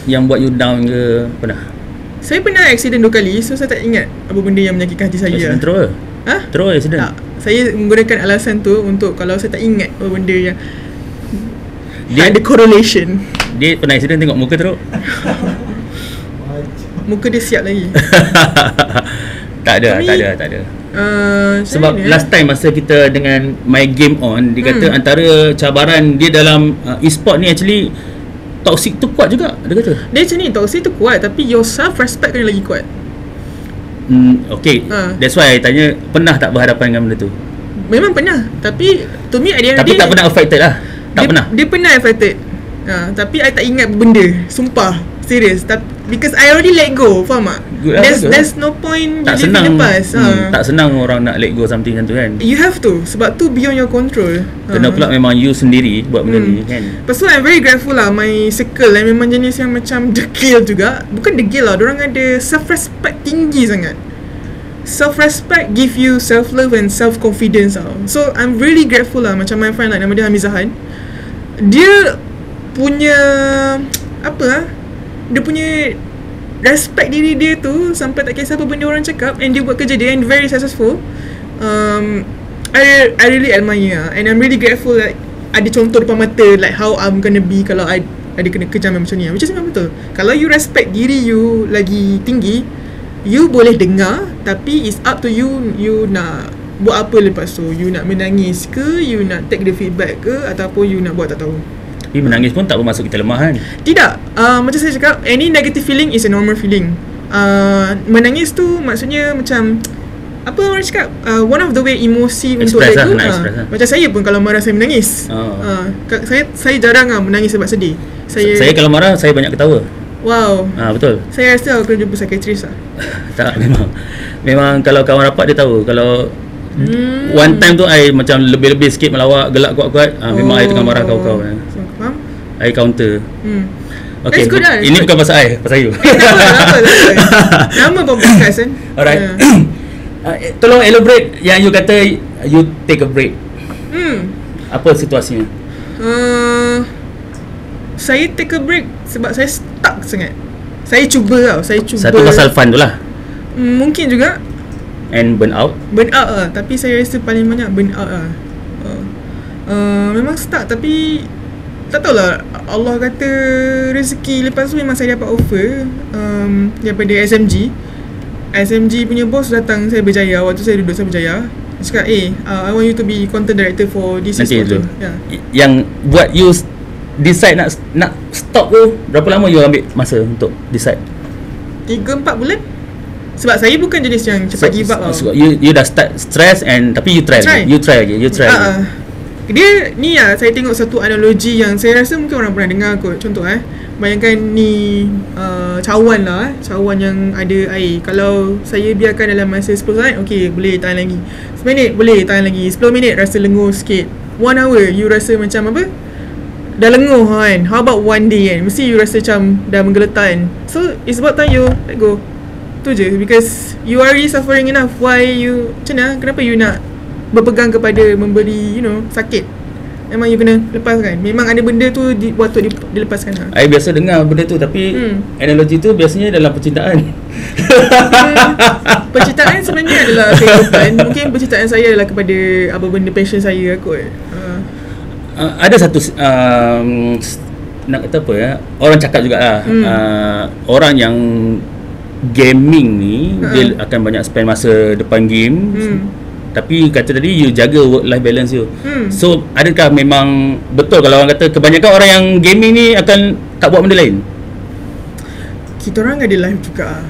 yang buat you down ke? Pernah? Saya pernah accident 2 kali. So saya tak ingat apa benda yang menyakitkan hati saya. Accident teruk ke? Teruk accident? Tak. Saya menggunakan alasan tu untuk kalau saya tak ingat apa benda yang dia ada correlation. Dia pernah accident tengok muka teruk? Muka dia siap lagi. Tak ada. Sebab last time masa kita dengan My Game On, dia kata antara cabaran dia dalam e-sport ni actually toxic tu kuat juga. Dia kata dia macam ni, toxic tu kuat tapi your self respect kena lagi kuat. Okay, that's why I tanya, pernah tak berhadapan dengan benda tu? Memang pernah. Tapi to me tapi tak pernah affected lah. Dia pernah affected. Tapi I tak ingat benda. Sumpah, serius. Because I already let go. Faham tak? There's no point tak living senang, in the past. Tak senang orang nak let go something macam tu kan. You have to. Sebab tu beyond your control. Kena pula memang you sendiri buat benda ni kan. Lepas tu I'm very grateful lah, my circle memang jenis yang macam degil juga. Bukan degil lah, diorang ada self-respect tinggi sangat. Self-respect give you self-love and self-confidence lah. So I'm really grateful lah. Macam my friend lah, nama dia Hamizahan. Dia punya dia punya respect diri dia tu sampai tak kisah apa benda orang cakap, and dia buat kerja dia and very successful. I really admire and I'm really grateful like ada contoh depan mata like how I'm gonna be kalau I ada kena kecaman macam ni. Which is memang betul. Kalau you respect diri you lagi tinggi, you boleh dengar, tapi it's up to you. You nak buat apa lepas tu. You nak menangis ke, you nak take the feedback ke, ataupun you nak buat tak tahu. Tapi menangis pun tak bermaksud kita lemah kan? Tidak. Macam saya cakap, any negative feeling is a normal feeling. Menangis tu maksudnya macam apa orang cakap, one of the way emosi untuk let go. Macam saya pun kalau marah saya menangis. Saya jarang menangis sebab sedih. Saya kalau marah saya banyak ketawa. Wow. Betul. Saya rasa aku kena jumpa psikiatris lah. Tak, memang kalau kawan rapat dia tahu. Kalau one time tu I macam lebih-lebih sikit melawak, gelak kuat-kuat, memang I tengah marah kau-kau. Faham? I counter. Okay, lah, ini bukan pasal I, pasal you. Nama pun podcast kan. Alright. Tolong elaborate yang you kata you take a break. Apa situasinya? Saya take a break sebab saya stuck sangat. Saya cuba tau. Satu pasal fun tu lah. Mungkin juga. And burn out lah. Tapi saya rasa paling banyak burn out lah. Memang stuck. Tapi tak tahulah, Allah kata rezeki. Lepas tu memang saya dapat offer daripada SMG punya bos datang saya Berjaya. Waktu saya duduk saya Berjaya, dia cakap I want you to be content director for this nanti tu. Yeah. Yang buat you decide nak stop tu, berapa lama you ambil masa untuk decide? 3-4 bulan. Sebab saya bukan jenis yang cepat give up tau. You dah start stress and tapi you try lagi. Dia ni lah, saya tengok satu analogi yang saya rasa mungkin orang pernah dengar kot. Contoh bayangkan ni cawan lah, cawan yang ada air. Kalau saya biarkan dalam masa 10 saat, okay, boleh tahan lagi. 10 minit boleh tahan lagi. 10 minit rasa lenguh sikit. 1 hour you rasa macam apa, dah lenguh kan. How about 1 day kan, mesti you rasa macam dah menggeletar kan. So it's about time you let go. Tu je. Because you are already suffering enough. Why you, macam mana, kenapa you nak berpegang kepada memberi sakit? Memang you kena lepaskan. Memang ada benda tu patut dilepaskan lah. I biasa dengar benda tu. Tapi analogi tu biasanya dalam percintaan. Percintaan sebenarnya adalah kehidupan. Mungkin percintaan saya adalah kepada apa benda passion saya kot. Ada satu nak kata apa ya, orang cakap jugalah, orang yang gaming ni dia akan banyak spend masa depan game. Tapi kata tadi you jaga work life balance you. So adakah memang betul kalau orang kata kebanyakan orang yang gaming ni akan tak buat benda lain? Kita orang ada life juga.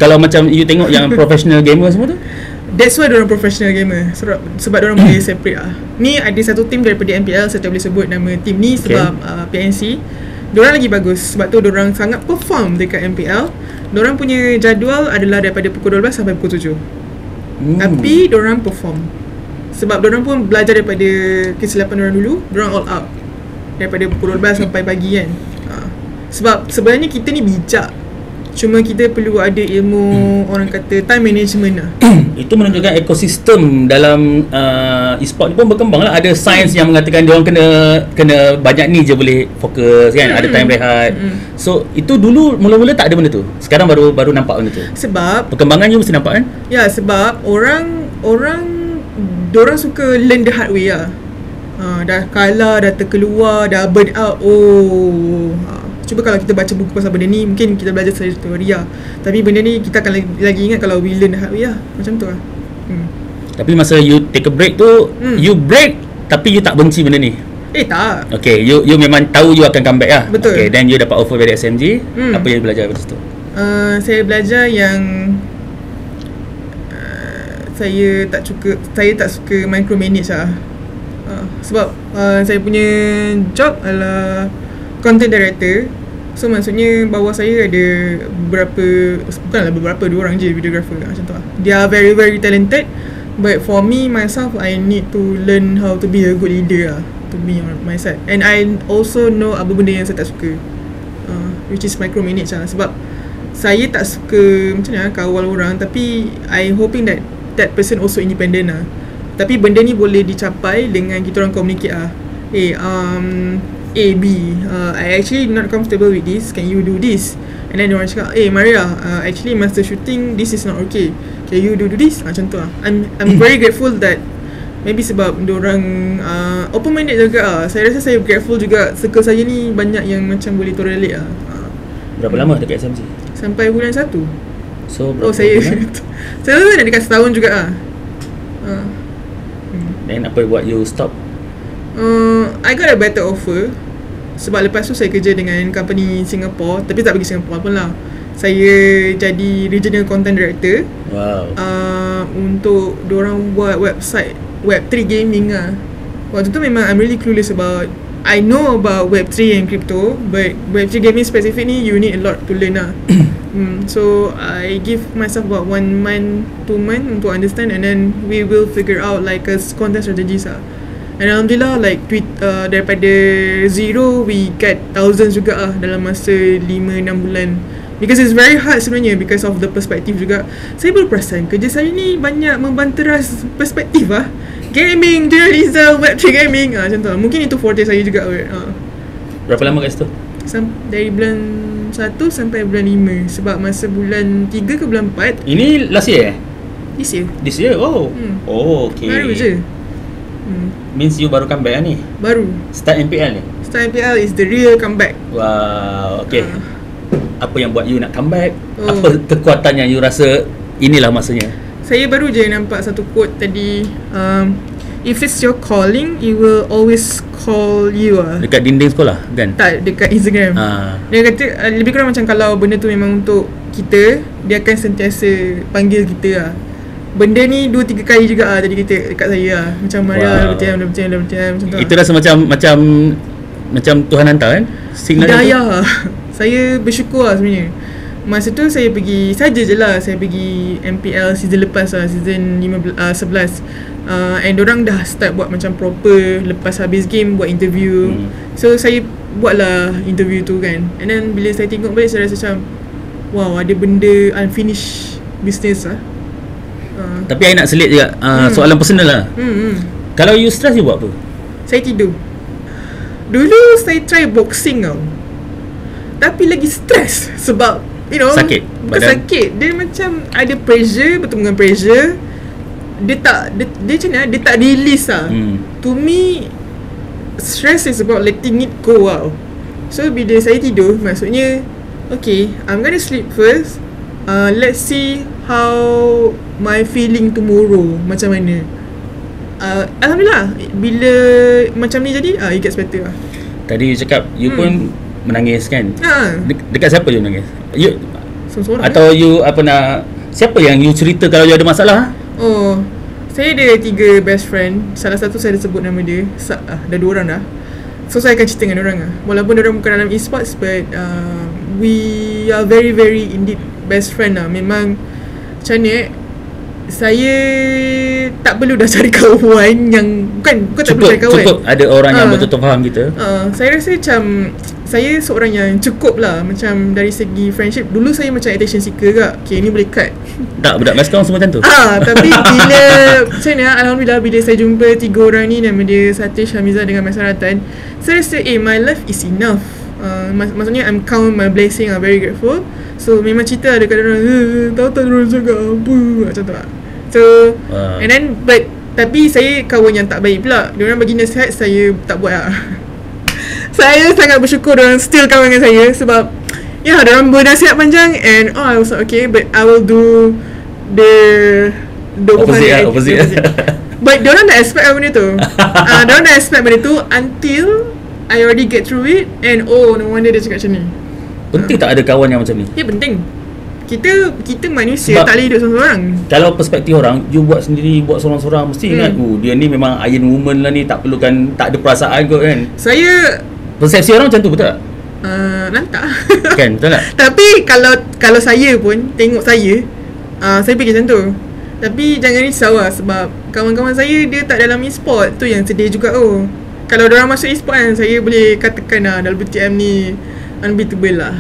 Kalau macam you tengok yang professional gamer semua tu, that's why diorang professional gamer. Sebab diorang boleh separate lah. Ni ada satu team daripada MPL, saya tak boleh sebut nama team ni sebab PNC. Diorang lagi bagus. Sebab tu diorang sangat perform dekat MPL. Diorang punya jadual adalah daripada pukul 12 sampai pukul 7. Tapi diorang perform. Sebab diorang pun belajar daripada kesilapan diorang dulu. Diorang all out daripada pukul 12 sampai pagi kan. Sebab sebenarnya kita ni bijak, cuma kita perlu ada ilmu orang kata time management lah. Itu menunjukkan ekosistem dalam e-sport ni pun berkembang lah. Ada sains yang mengatakan diorang kena banyak ni je boleh fokus kan. Ada time rehat. So itu dulu mula-mula tak ada benda tu. Sekarang baru nampak benda tu. Sebab perkembangannya mesti nampak kan? Ya, sebab orang suka learn the hard way lah. Dah kalah, dah terkeluar, dah burn out. Cuba kalau kita baca buku pasal benda ni, mungkin kita belajar secara teori lah. Tapi benda ni kita akan lagi ingat kalau we learn the hard way lah. Macam tu lah. Tapi masa you take a break tu, you break tapi you tak benci benda ni? Tak. Okay, you memang tahu you akan come back lah. Betul. Okay, then you dapat offer dari SMG. Apa yang you belajar pada situ? Saya belajar yang saya tak suka micromanage lah. Sebab saya punya job adalah content director. So maksudnya bawah saya ada bukanlah beberapa, 2 orang je videographer macam tu lah. They are very very talented. But for me myself, I need to learn how to be a good leader lah, to be on my side. And I also know apa benda yang saya tak suka, which is micromanage lah. Sebab saya tak suka macam mana kawal orang. Tapi I hoping that person also independent lah. Tapi benda ni boleh dicapai dengan kita orang communicate lah. A, B, I actually not comfortable with this, can you do this? And then diorang cakap, Maria, actually master shooting, this is not okay, can you do this? Macam tu lah. I'm very grateful that maybe sebab diorang open minded juga lah. Saya rasa saya grateful juga circle saya ni banyak yang macam boleh tolerate lah. Berapa lama dekat SMG? Sampai bulan 1. So berapa saya rasa dah dekat setahun juga lah. Then apa buat you stop? I got a better offer. Sebab lepas tu saya kerja dengan company Singapore. Tapi tak pergi Singapore pun lah. Saya jadi regional content director. Wow. Untuk diorang buat website Web3 gaming lah. Waktu tu memang I'm really clueless about, I know about Web3 and crypto, but Web3 gaming specific ni you need a lot to learn lah. So I give myself about 1 month, 2 months untuk understand, and then we will figure out like a content strategies lah. And alhamdulillah, like daripada zero we get thousands juga lah dalam masa 5-6 bulan. Because it's very hard sebenarnya because of the perspective juga. Saya baru perasan kerja saya ni banyak membanteras perspektif gaming, journalism, web3 gaming macam tu. Mungkin itu forte saya juga kot. Berapa lama kat situ? Dari bulan 1 sampai bulan 5. Sebab masa bulan 3 ke bulan 4 Ini last year this year. This year? Oh okay. Baru je. Means you baru comeback lah ni? Baru. Start MPL ni? Start MPL is the real comeback. Wow, okay. Apa yang buat you nak comeback? Apa kekuatan yang you rasa inilah masanya? Saya baru je nampak satu quote tadi, if it's your calling, it will always call you Dekat dinding sekolah kan? Tak, dekat Instagram. Dia kata lebih kurang macam kalau benda tu memang untuk kita, dia akan sentiasa panggil kita Benda ni 2-3 kali juga tadi kita dekat saya macam Maria macam tu. Itu rasa macam Tuhan hantar kan? Signal hidayah. Saya bersyukur sebenarnya. Masa tu saya pergi saja je lah. Saya pergi MPL season lepas season 11. And dorang dah start buat macam proper. Lepas habis game buat interview. So saya buat lah interview tu kan. And then bila saya tengok balik, saya rasa macam wow, ada benda unfinished business Tapi I nak selit juga soalan personal lah. Kalau you stress, you buat apa? Saya tidur. Dulu saya try boxing tapi lagi stress. Sebab sakit bukan sakit, dia macam ada pressure, bertemu dengan pressure. Dia macam mana, dia tak release To me, stress is about letting it go So bila saya tidur, maksudnya okay, I'm gonna sleep first. Let's see how my feeling tomorrow macam mana. Alhamdulillah, bila macam ni jadi, it gets better Tadi you cakap you pun menangis kan? Dekat siapa you menangis? You seorang atau you siapa yang you cerita kalau you ada masalah? Saya ada 3 best friend. Salah satu saya dah sebut nama dia. Dah 2 orang dah. So saya akan cerita dengan orang walaupun orang bukan dalam e-sports, but we are very very indeed best friend Memang macam ni saya tak perlu dah cari kawan yang bukan tak perlu cari kawan. Cukup ada orang yang betul-betul faham kita. Saya rasa macam saya seorang yang cukup lah. Macam dari segi friendship, dulu saya macam attention seeker juga. Okay, ni boleh cut. Tak, budak basketball semua macam tu. Tapi bila macam ni, alhamdulillah bila saya jumpa 3 orang ni, nama dia Satish, Hamizah dengan Masaratan, saya rasa my life is enough. Maksudnya I'm count my blessing, very grateful. So memang cerita dekat orang, tahu tak orang cakap apa macam tu So and then tapi saya kawan yang tak baik pula. Diorang bagi nasihat, saya tak buat Saya sangat bersyukur diorang still kawan dengan saya. Sebab diorang bernasihat panjang. And I was like, okay, but I will do the opposite. But diorang dah expect benda tu. Diorang dah expect benda tu until I already get through it. And no wonder dia cakap macam ni. Penting tak ada kawan yang macam ni? Ya, penting. Kita manusia sebab tak boleh hidup seorang-seorang. Kalau perspektif orang, you buat sendiri, buat seorang-seorang, mesti ingat dia ni memang iron woman lah ni, tak perlukan, tak ada perasaan kot kan. Saya persepsi orang macam tu, betul tak? Lantak. Kan, betul tak? Tapi kalau saya pun tengok saya fikir macam tu. Tapi jangan risau sebab kawan-kawan saya dia tak dalam e-sport. Tu yang sedih juga. Kalau diorang masuk e-sport kan, saya boleh katakan dalam BTM ni unbeatable lah.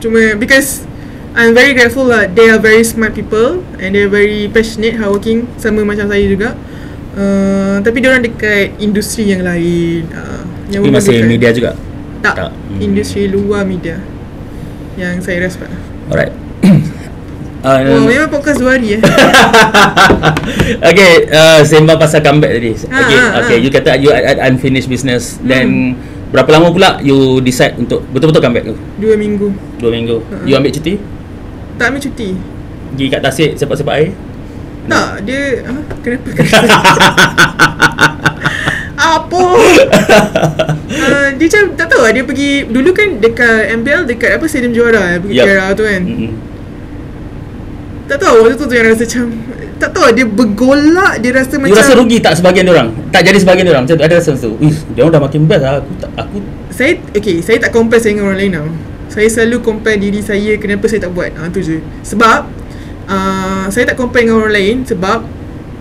Cuma because I'm very grateful they are very smart people and they are very passionate, hardworking, sama macam saya juga. Tapi diorang dekat industri yang lain. Yang masih media juga? Tak. Industri luar media yang saya respect. Alright. Memang podcast 2 hari Okay, sembang pasal comeback tadi. Okay, you kata you had unfinished business. Then berapa lama pula you decide untuk betul-betul comeback tu? 2 minggu. 2 minggu. You ambil cuti? Tak ambil cuti. Pergi kat tasik sepak-sepak air? Tak, dia kenapa? Apa? Dia macam tak tahu dia pergi dulu kan dekat MPL, dekat apa Stadium Juara pergi Kera tu kan. Tak tahu waktu tu yang rasa macam tak tahu dia bergolak, dia rasa macam. You rasa rugi tak sebahagian orang? Tak jadi sebahagian orang macam tu, ada rasa tu. Dia orang dah makin best aku. Saya tak compare saya dengan orang lain tau. Saya selalu compare diri saya, kenapa saya tak buat. Tu je. Sebab saya tak compare dengan orang lain sebab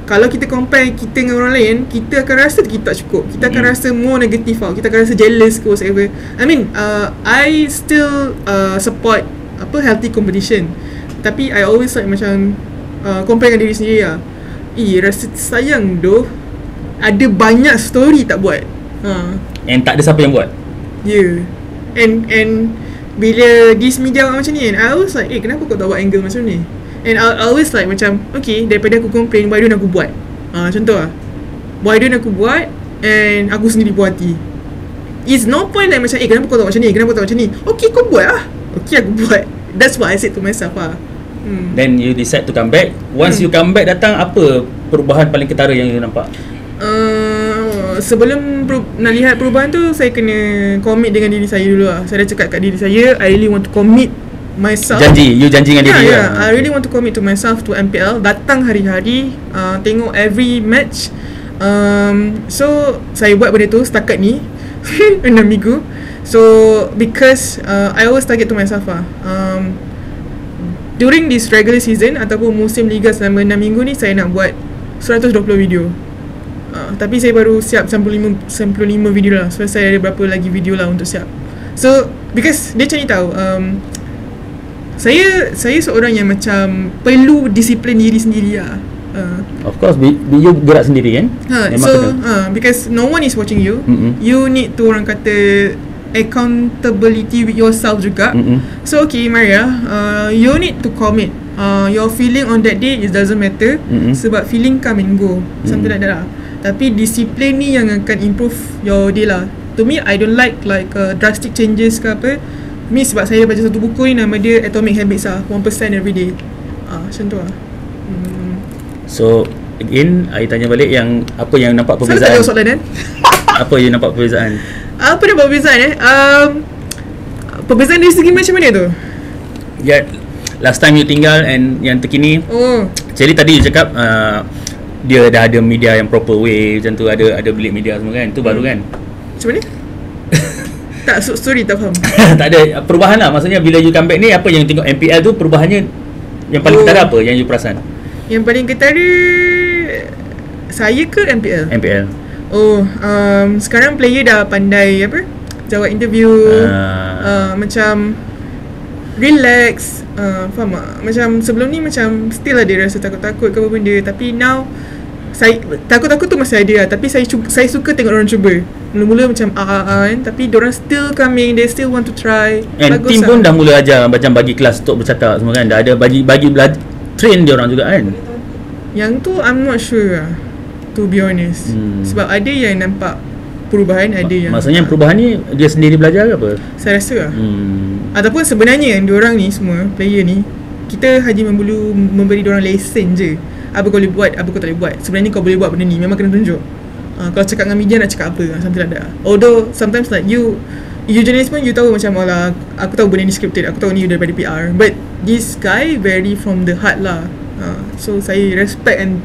kalau kita compare kita dengan orang lain, kita akan rasa kita tak cukup. Kita akan rasa more negative Kita akan rasa jealous ke whatever. I mean, I still support healthy competition. Tapi I always like macam compare dengan diri sendiri lah. Rasa sayang doh, ada banyak story tak buat. And tak ada siapa yang buat. Yeah. And bila this media macam ni kan, I always like, kenapa kau tak buat angle macam ni? And I always like macam, okay, daripada aku complain, why don't aku buat? Contoh lah, why don't aku buat and aku sendiri puas hati. It's no point like macam, kenapa kau tak buat macam ni? Kenapa kau tak buat macam ni? Okay, kau buat lah. Okay, aku buat. That's what I said to myself lah. Then you decide to come back. Once you come back datang, apa perubahan paling ketara yang you nampak? Sebelum nak lihat perubahan tu, saya kena commit dengan diri saya dulu lah. Saya dah cakap kat diri saya, I really want to commit myself. You janji dengan diri lah. I really want to commit to myself to MPL. Datang hari-hari, tengok every match. So saya buat benda tu setakat ni 6 minggu. So because I always target to myself lah, during this regular season ataupun musim liga selama 6 minggu ni, saya nak buat 120 video. Tapi saya baru siap 95 video lah. So saya ada berapa lagi video lah untuk siap. So because dia macam ni tau, saya seorang yang macam perlu disiplin diri sendiri lah. Of course, you gerak sendiri kan. Because no one is watching you. You need to, orang kata, accountability with yourself juga. So okay, Maria, you need to commit. Your feeling on that day, it doesn't matter. Sebab feeling come and go, something like that lah. Tapi disiplin ni yang akan improve your day lah. To me, I don't like drastic changes ke apa. Me sebab saya baca satu buku ni, nama dia Atomic Habits lah, 1% every day. Macam tu lah. So again, I tanya balik, yang apa yang nampak perbezaan? Saya tak jawab soalan kan? Apa yang nampak perbezaan? Apa nampak perbezaan perbezaan dari segi macam mana tu? Last time you tinggal and yang terkini. Actually tadi you cakap dia dah ada media yang proper way, macam tu, ada bilik media semua kan. Tu baru kan? Macam mana? Tak, sorry, tak faham. Tak ada perubahan lah. Maksudnya bila you come back ni, apa yang tengok MPL tu, perubahannya yang paling ketara apa yang you perasan? Yang paling ketara saya ke MPL? MPL. Sekarang player dah pandai jawab interview, macam relax, faham tak? Macam sebelum ni macam still ada rasa takut-takut ke apa benda. Tapi now saya takut-takut tu masih ada lah. Tapi saya suka tengok orang cuba. Mula-mula macam kan, tapi diorang still coming, they still want to try. And bagus team lah. Pun dah mula ajar macam bagi kelas untuk bercakap semua kan. Dah ada bagi train diorang juga kan. Yang tu I'm not sure lah, to be honest. Sebab ada yang nampak perubahan, ada yang maksudnya perubahan ni dia sendiri belajar ke apa? Saya rasa lah. Ataupun sebenarnya diorang ni semua, player ni, kita hanya memberi diorang lesen je. Apa kau boleh buat, apa kau tak boleh buat. Sebenarnya kau boleh buat benda ni, memang kena tunjuk. Kalau cakap dengan media nak cakap apa, something like that. Although sometimes like you journalist pun you tahu macam, aku tahu benda ni scripted, aku tahu ni daripada PR. But this guy very from the heart lah. So saya respect and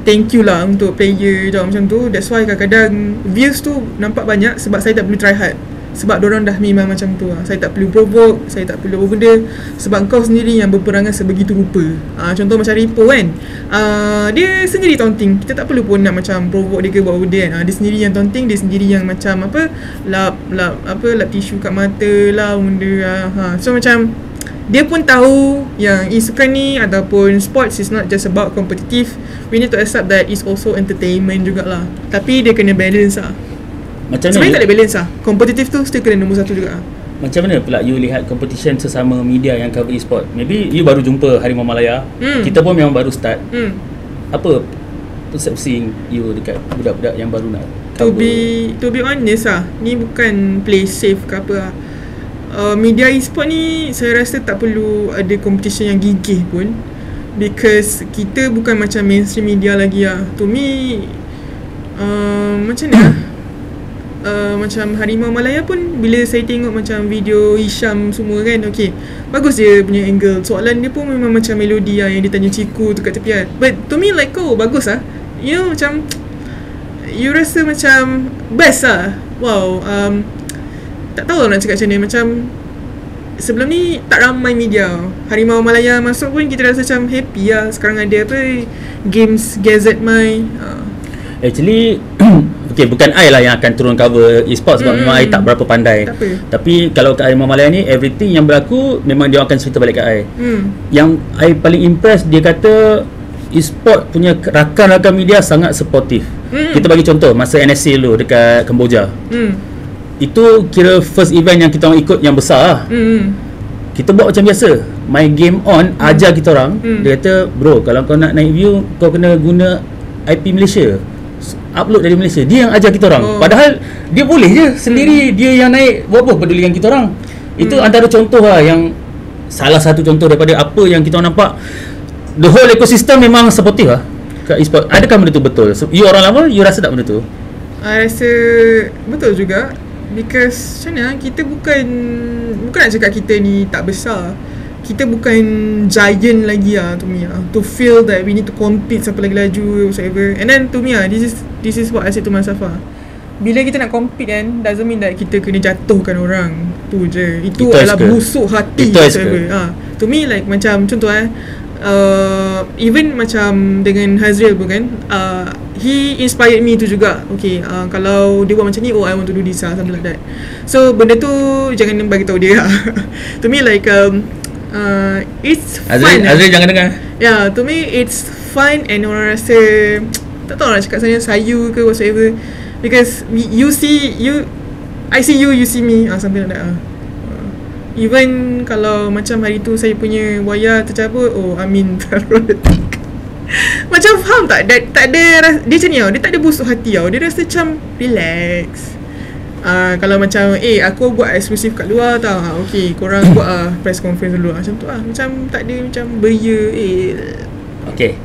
thank you lah untuk player jawab macam tu. That's why kadang-kadang views tu nampak banyak sebab saya tak perlu try hard. Sebab diorang dah memang macam tu lah. Saya tak perlu provoke, saya tak perlu apa benda. Sebab kau sendiri yang berperangan sebegitu rupa. Contoh macam Ripo kan, dia sendiri taunting. Kita tak perlu pun nak macam provoke dia ke buat benda kan. Dia sendiri yang taunting, dia sendiri yang macam lap tisu kat mata lah benda lah. So macam dia pun tahu yang e-sukan ni ataupun sports is not just about competitive. We need to accept that it's also entertainment jugalah. Tapi dia kena balance lah. Macam sebenarnya tak ada balance lah. Kompetitif tu still kena nombor 1 juga lah. Macam mana pula you lihat competition sesama media yang cover e-sport? Maybe you baru jumpa Harimau Malaya. Kita pun memang baru start. Apa persepsi you dekat budak-budak yang baru nak cover? To be honest lah, ni bukan play safe ke apa lah. Media e-sport ni saya rasa tak perlu ada competition yang gigih pun. Because kita bukan macam mainstream media lagi lah. To me, macam ni lah. Macam Harimau Malaya pun, bila saya tengok macam video Hisham semua kan, okay, bagus dia punya angle. Soalan dia pun memang macam melodi lah, yang dia tanya ciku tu kat tepian. But to me like, bagus lah. You know, macam you rasa macam best lah. Wow. Tak tahu lah nak cakap macam ni. Macam sebelum ni tak ramai media. Harimau Malaya masuk pun kita rasa macam happy lah. Sekarang ada games Gazette My. Actually Okay, bukan I lah yang akan turun cover e-sport sebab memang I tak berapa pandai. Tak apa. Tapi kalau kat Harimau Malaya ni, everything yang berlaku memang dia akan cerita balik kat I. Yang I paling impress, dia kata e-sport punya rakan-rakan media sangat supportive. Kita bagi contoh masa NSC dulu dekat Kemboja. Itu kira first event yang kita orang ikut yang besar lah. Kita buat macam biasa, my game on, ajar kita orang. Dia kata, bro, kalau kau nak naik view, kau kena guna IP Malaysia, upload dari Malaysia. Dia yang ajar kita orang. Padahal dia boleh je sendiri, dia yang naik, buat apa peduli dengan kita orang. Itu antara contoh lah, yang salah satu contoh daripada apa yang kita orang nampak. The whole ecosystem memang supportive lah kat e-sport. Adakah benda tu betul? So, you orang lama, you rasa tak benda tu? I rasa betul juga. Because macam mana, kita bukan nak cakap kita ni tak besar. Kita bukan giant lagi lah to me lah. To feel that we need to compete siapa lagi laju, whatever. And then to me lah, this is what I said to myself lah. Bila kita nak compete kan, doesn't mean that kita kena jatuhkan orang. Tu je. Itu adalah busuk hati. To me like macam contoh even macam dengan Hazril pun kan, he inspired me tu juga. Okay, kalau dia buat macam ni, I want to do this something like that. So benda tu jangan bagi tahu dia. To me like it's fun. Azril jangan dengar. Yeah, to me it's fun and orang rasa tak tahu nak cakap sayu ke whatever. Because I see you, you see me, something like that. Even kalau macam hari tu saya punya wayar tercabut, Amin macam faham tak? Tak ada, dia macam ni tau, dia tak ada busuk hati tau. Dia rasa macam relax. Kalau macam aku buat eksklusif kat luar tau, okay, korang buat press conference dulu, macam tu lah. Macam tak ada macam beria. Okay.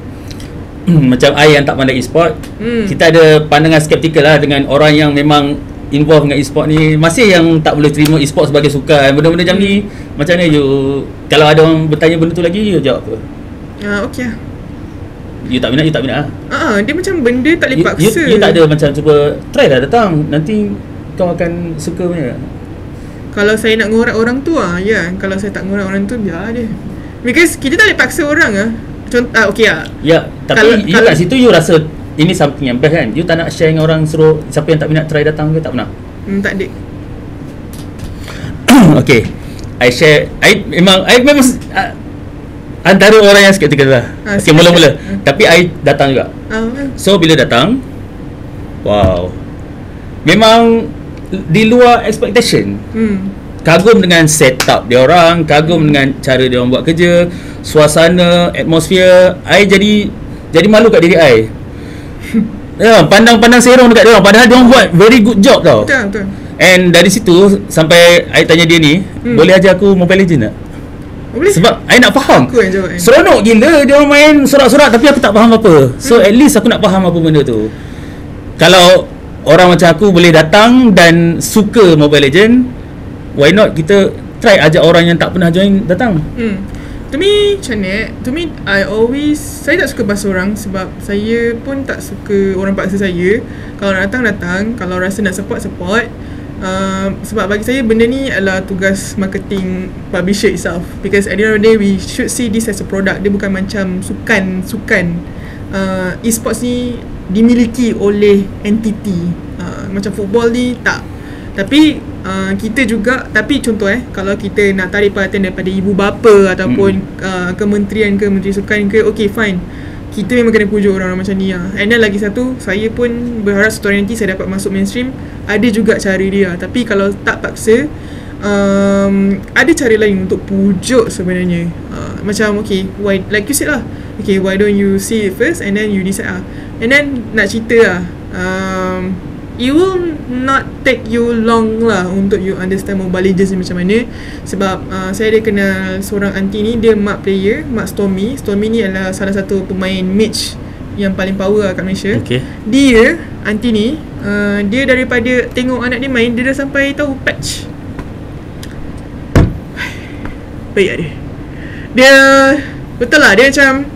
Macam I yang tak pandai e-sport, kita ada pandangan skeptikal lah dengan orang yang memang involved dengan e-sport ni. Masih yang tak boleh terima e-sport sebagai sukan, benda-benda macam ni. Macam mana you, kalau ada orang bertanya benda tu lagi, you jawab apa? Okay lah. You tak minat lah. Dia macam benda tak boleh paksa. You tak ada macam cuba try lah datang, nanti kau akan suka punya. Kalau saya nak ngorak orang tu ya. Kalau saya tak ngorak orang tu, biar dia. Because kita tak boleh paksa orang Contoh, okay lah. Ya, tapi you kat situ you rasa ini something yang best kan? You tak nak share dengan orang, suruh siapa yang tak minat try datang ke? Tak pernah? Tak ada. Okay, I memang antara orang yang skeptikal lah. Okay, mula-mula. Tapi I datang juga. So bila datang, wow, memang di luar expectation. Kagum dengan setup dia orang, kagum dengan cara dia orang buat kerja, suasana, atmosfer. I jadi malu kat diri I. Pandang-pandang serong dekat dia orang, padahal dia orang buat very good job tau. Betul. And dari situ sampai I tanya dia ni, boleh ajar aku Mobile Legends tak? Boleh. Sebab I nak faham. Aku yang jawab. Seronok gila dia orang main surat-surat, tapi aku tak faham apa. So at least aku nak faham apa benda tu. Kalau orang macam aku boleh datang dan suka Mobile Legends, why not kita try ajak orang yang tak pernah join datang. To me macam ni, saya tak suka bahasa orang sebab saya pun tak suka orang paksa saya. Kalau nak datang, kalau rasa nak support. Sebab bagi saya benda ni adalah tugas marketing publisher itself. Because at the end of the day, we should see this as a product. Dia bukan macam sukan. E-sports ni dimiliki oleh entity. Macam football ni tak. Tapi kita juga, tapi contoh kalau kita nak tarik perhatian daripada ibu bapa ataupun kementerian ke, menteri sukan ke, okay fine, kita memang kena pujuk orang-orang macam ni And then lagi satu, saya pun berharap satu hari nanti saya dapat masuk mainstream. Ada juga cara dia, tapi kalau tak paksa, ada cara lain untuk pujuk sebenarnya. Macam okay, why, like you said lah, okay, why don't you see it first and then you decide and then nak cerita it will not take you long lah untuk you understand Mobile Legends ni macam mana. Sebab saya ada kenal seorang aunty ni, dia mak player, mak Stormy. Stormy ni adalah salah satu pemain mage yang paling power kat Malaysia. Dia, aunty ni, dia daripada tengok anak dia main, dia dah sampai tahu patch. Baik dia betul lah, dia macam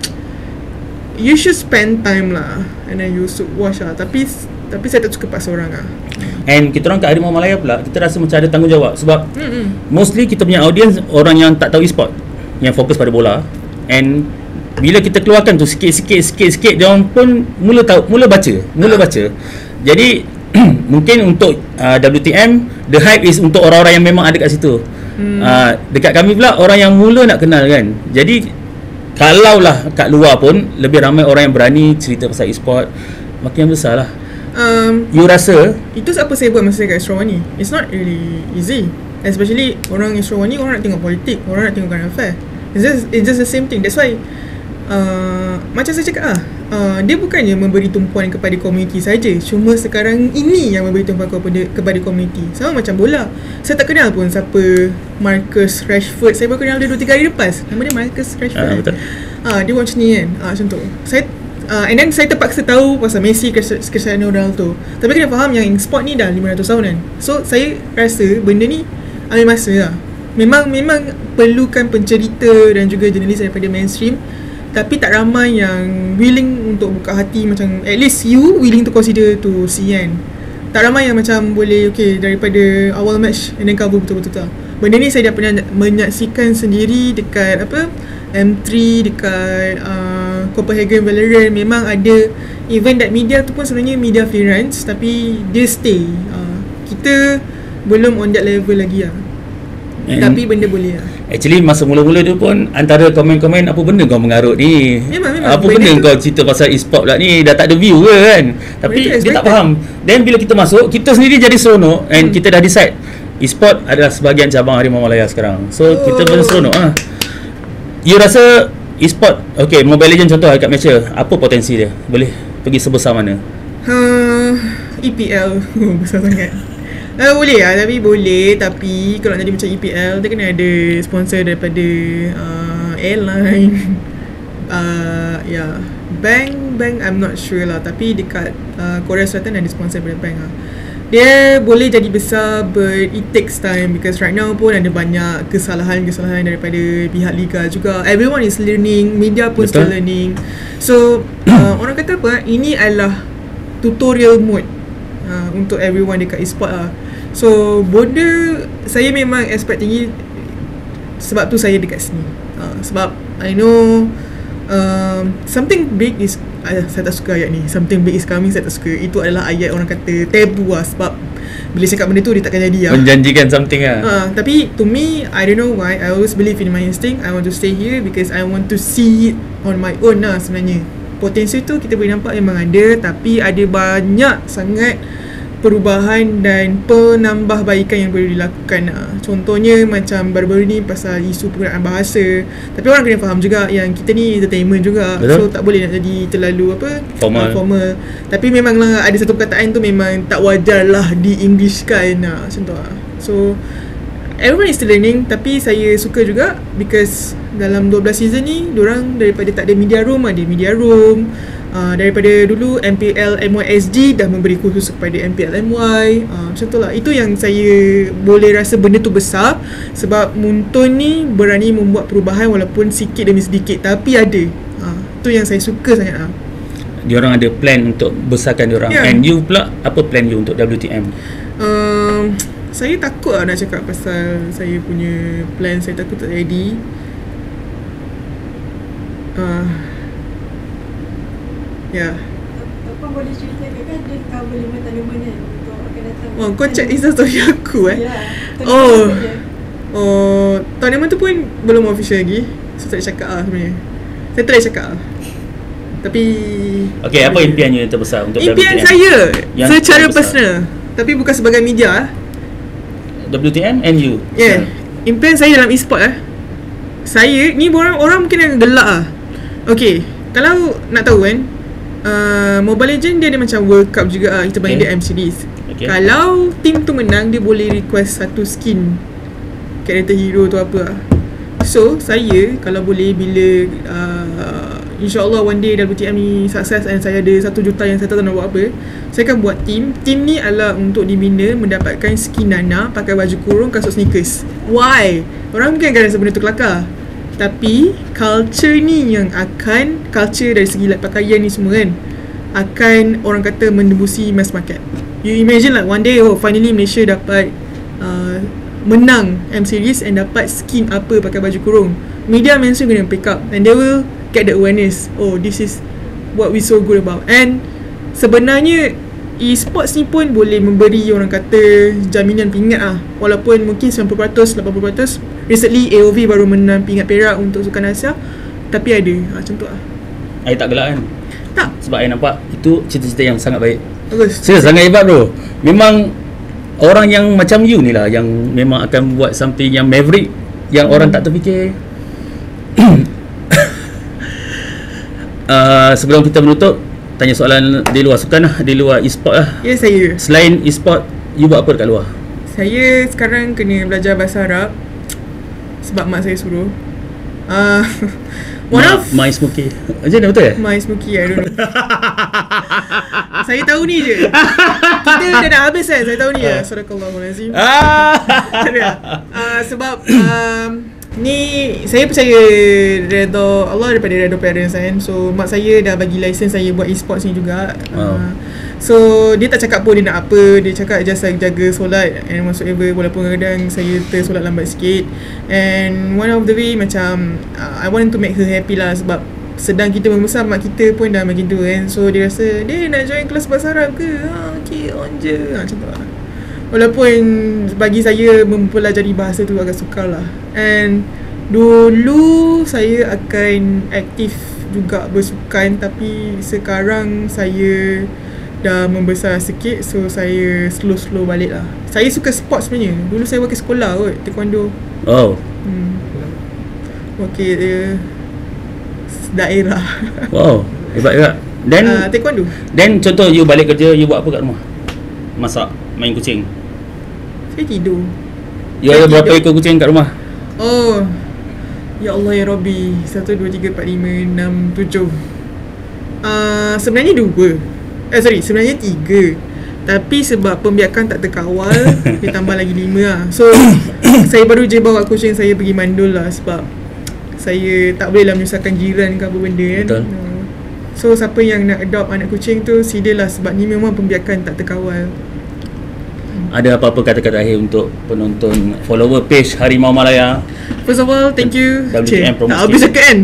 you should spend time lah and then you should watch lah. Tapi saya tak suka paksa orang And kita orang kat Harimau Malaya pula, kita rasa macam ada tanggungjawab. Sebab mostly kita punya audience orang yang tak tahu e-sport, yang fokus pada bola. And bila kita keluarkan tu sikit-sikit, dia orang pun mula baca. Jadi mungkin untuk WTM, the hype is untuk orang-orang yang memang ada kat situ. Dekat kami pula orang yang mula nak kenal kan. Jadi kalaulah kat luar pun lebih ramai orang yang berani cerita pasal e-sport, makin besar lah. You rasa itu apa saya buat masa kat Astro Wani. It's not really easy, especially orang Astro Wani, orang nak tengok politik, orang nak tengok current affair. It's just the same thing. That's why macam saya cakap dia bukannya memberi tumpuan kepada komuniti saja. Cuma sekarang ini yang memberi tumpuan kepada komuniti. Sama macam bola. Saya tak kenal pun siapa Marcus Rashford. Saya baru kenal dia 2-3 hari lepas. Nama dia Marcus Rashford. Betul. Dia macam ni kan. Macam tu. Saya and then saya terpaksa tahu pasal Messi, Cristiano Ronaldo. Tapi kena faham yang sport ni dah 500 tahun kan. So saya rasa benda ni ambil masa lah. Memang perlukan pencerita dan juga jurnalis daripada mainstream. Tapi tak ramai yang willing untuk buka hati. Macam at least you willing to consider to see kan. Tak ramai yang macam boleh okay daripada awal match and then cover betul-betul tak. Benda ni saya dah pernah menyaksikan sendiri dekat M3, dekat Copenhagen Valorant. Memang ada event that media tu pun sebenarnya media clearance, tapi dia stay. Kita belum on that level lagi lah. Tapi benda boleh lah. Actually masa mula-mula tu pun antara komen-komen, apa benda kau mengarut ni, memang apa benda kau cerita pasal e-sport pula ni, dah tak ada view ke kan. Tapi dia tak faham. Then bila kita masuk, kita sendiri jadi seronok. And kita dah decide e-sport adalah sebahagian cabang Harimau Malaya sekarang. So kita pun seronok lah. You rasa e-sport, okay, Mobile Legends contoh dekat Malaysia, apa potensi dia? Boleh pergi sebesar mana? EPL besar sangat. Boleh lah, tapi kalau nak jadi macam EPL, dia kena ada sponsor daripada airline, bank I'm not sure lah. Tapi dekat Korea Selatan ada sponsor daripada bank lah. Dia boleh jadi besar, but it takes time, because right now pun ada banyak kesalahan daripada pihak liga juga. Everyone is learning, media pun still learning. So orang kata apa, ini adalah tutorial mode untuk everyone dekat e-sport lah. So benda saya memang expect tinggi. Sebab tu saya dekat sini. Sebab I know something big is saya tak suka ayat ni. Something big is coming, saya tak suka. Itu adalah ayat orang kata tabu lah. Sebab bila cakap benda tu dia takkan jadi lah. Menjanjikan something lah. Tapi to me, I don't know why, I always believe in my instinct. I want to stay here because I want to see it on my own lah sebenarnya. Potensi tu kita boleh nampak memang ada. Tapi ada banyak sangat perubahan dan penambahbaikan yang boleh dilakukan. Contohnya macam baru-baru ni pasal isu penggunaan bahasa. Tapi orang kena faham juga yang kita ni entertainment juga. Betul? So tak boleh nak jadi terlalu formal. Tapi memanglah ada satu perkataan tu memang tak wajar lah di-Englishkan macam tu lah. So everyone is still learning. Tapi saya suka juga because dalam 12 season ni diorang daripada tak ada media room, ada media room. Daripada dulu MPL MYSG dah memberi khusus kepada MPL MY. Macam tu lah. Itu yang saya boleh rasa benda tu besar. Sebab Muntun ni berani membuat perubahan walaupun sikit demi sedikit, tapi ada. Itu yang saya suka sangat lah. Diorang ada plan untuk besarkan diorang. And you pula, apa plan you untuk WTM? Saya takut lah nak cakap pasal saya punya plan. Saya takut tak jadi. Apa boleh ceritakan kan dia cover 5 tanaman kan untuk akan datang. Kau check Instastory aku tanaman tu pun belum official lagi. So tak cakap lah sebenarnya. Saya try cakap lah. Tapi okay, apa impiannya yang terbesar untuk impian WTM? saya yang secara terbesar, personal, tapi bukan sebagai media. WTM and you. Impian saya dalam e-sport saya ni orang mungkin akan gelak lah. Okay, kalau nak tahu kan, Mobile Legends dia ada macam World Cup juga kita panggil dia M-Series. Kalau team tu menang, dia boleh request satu skin karakter hero tu apa lah. So saya kalau boleh, bila InsyaAllah one day WTM ni sukses and saya ada 1 juta yang saya tak tahu nak buat apa, saya akan buat team ni adalah untuk dibina mendapatkan skin Nana pakai baju kurung, kasut sneakers. Why? Orang mungkin akan rasa benda tu kelakar, tapi culture ni yang akan, culture dari segi pakaian ni semua kan, akan orang kata menembusi mass market. You imagine like one day, finally Malaysia dapat menang M-Series and dapat skin apa pakai baju kurung. Media mainstream kena pick up and they will get the awareness. This is what we so good about. And sebenarnya e-sports ni pun boleh memberi orang kata jaminan pingat lah. Walaupun mungkin 90%, 80%. Recently AOV baru menang pingat perak untuk Sukan Asia, tapi ada macam tu lah. I tak gelak kan? Tak. Sebab I nampak itu cita-cita yang sangat baik. Bagus. Serius, sangat hebat bro. Memang orang yang macam you ni lah yang memang akan buat something yang maverick, yang orang tak terfikir. Sebelum kita menutup, tanya soalan di luar sukan lah, di luar e-sport lah. Ya, saya. Selain e-sport, you buat apa dekat luar? Saya sekarang kena belajar bahasa Arab sebab mak saya suruh. One of My Smokey. Macam mana, betul ya? My Smokey, I don't know. Saya tahu ni je. Kita dah nak habis kan, saya tahu ni ya. Sadaqallahulazim. Sebab ni saya percaya redha Allah daripada redha parents kan. So mak saya dah bagi license saya buat e-sports ni juga. So dia tak cakap pun dia nak apa. Dia cakap just like jaga solat and whatsoever. Walaupun kadang-kadang saya tersolat lambat sikit. And one of the way macam I want to make her happy lah. Sebab sedang kita membesar, mak kita pun dah makin tua kan. So dia rasa dia nak join kelas bahasa Arab ke? Okay on je, macam tu lah. Walaupun bagi saya mempelajari bahasa tu agak sukar lah. And dulu saya akan aktif juga bersukan, tapi sekarang saya dah membesar sikit, so saya slow balik lah. Saya suka sport sebenarnya. Dulu saya wakil sekolah kot, taekwondo. Oh. Wakil daerah. Wow, hebat juga. Then taekwondo. Then contoh you balik kerja, you buat apa kat rumah? Masak, main kucing. Saya tidur. You ada berapa ekor kucing kat rumah? Oh, ya Allah ya Rabbi. 1, 2, 3, 4, 5, 6, 7. Sebenarnya 2. Sebenarnya 3. Tapi sebab pembiakan tak terkawal, dia tambah lagi 5 lah. So saya baru je bawa kucing saya pergi mandul lah. Sebab saya tak boleh lah menyusahkan jiran ke apa benda kan. Betul. So siapa yang nak adopt anak kucing tu, silalah. Sebab ni memang pembiakan tak terkawal. Ada apa-apa kata-kata akhir untuk penonton follower page Harimau Malaya? First of all, thank you. WTM promosi. Tak habis cakap kan.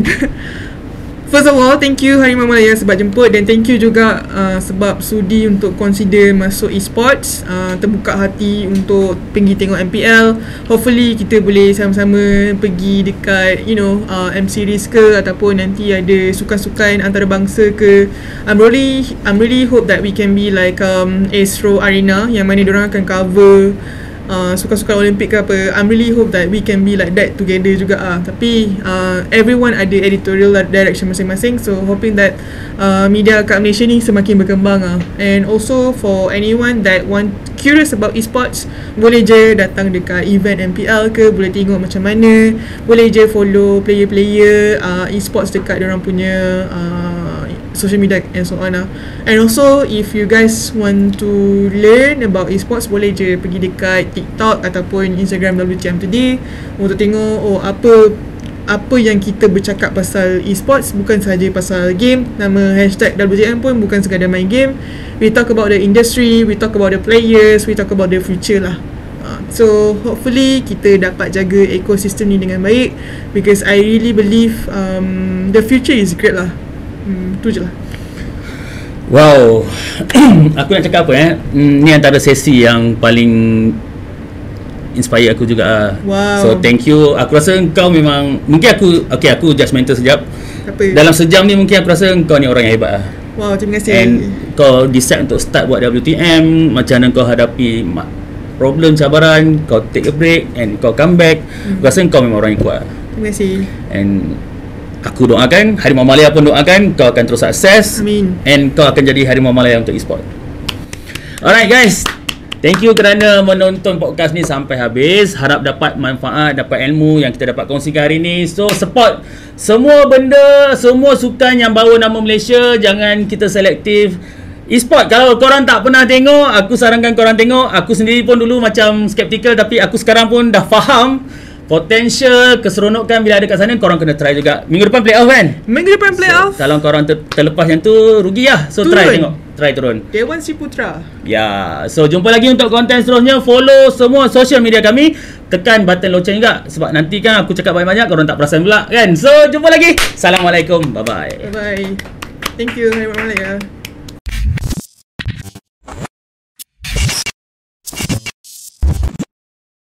First of all, thank you Harimau Malaya sebab jemput. Dan thank you juga sebab sudi untuk consider masuk e-sports. Terbuka hati untuk pergi tengok MPL. Hopefully kita boleh sama-sama pergi dekat M-Series ke, ataupun nanti ada sukan-sukan antarabangsa ke. I'm really hope that we can be like Astro Arena, yang mana diorang akan cover sukan-sukan Olimpik ke apa. I'm really hope that we can be like that together juga Tapi everyone ada editorial direction masing-masing. So hoping that media kat Malaysia ni semakin berkembang And also for anyone that curious about e-sports, boleh je datang dekat event MPL ke, boleh tengok macam mana, boleh je follow player-player e-sports dekat diorang punya social media and so on And also if you guys want to learn about esports, boleh je pergi dekat TikTok ataupun Instagram WTM Today untuk tengok apa yang kita bercakap pasal esports. Bukan sahaja pasal game. Nama hashtag WTM pun bukan sekadar main game. We talk about the industry, we talk about the players, we talk about the future lah. So hopefully kita dapat jaga ekosistem ni dengan baik, because I really believe the future is great lah. Tu je lah. Wow. Aku nak cakap apa ni antara sesi yang paling inspire aku juga. Wow. So thank you. Aku rasa kau memang, mungkin aku judgemental sekejap. Apa? Dalam sejam ni mungkin aku rasa kau ni orang yang hebat Wow, terima kasih. And kau decide untuk start buat WTM, macam mana kau hadapi problem, cabaran, kau take a break and kau come back. Aku rasa kau memang orang yang kuat. Terima kasih. And aku doakan, Harimau Malaya pun doakan kau akan terus sukses. Amin. And kau akan jadi Harimau Malaya untuk e-sport. Alright guys, thank you kerana menonton podcast ni sampai habis. Harap dapat manfaat, dapat ilmu yang kita dapat kongsikan hari ni. So support semua benda, semua sukan yang bawa nama Malaysia. Jangan kita selektif. E-sport, kalau korang tak pernah tengok, aku sarankan korang tengok. Aku sendiri pun dulu macam skeptical, tapi aku sekarang pun dah faham potential, keseronokan bila ada kat sana. Korang kena try juga. Minggu depan play off kan? Minggu depan play off. Kalau korang terlepas yang tu, rugi lah. So Turun. try turun. Dewan Sri Putra. Ya, so jumpa lagi untuk konten seterusnya. Follow semua social media kami. Tekan button loceng juga, sebab nanti kan aku cakap banyak-banyak, korang tak perasan pula kan. So jumpa lagi. Assalamualaikum. Bye-bye. Bye-bye. Thank you. Harimau Malaya.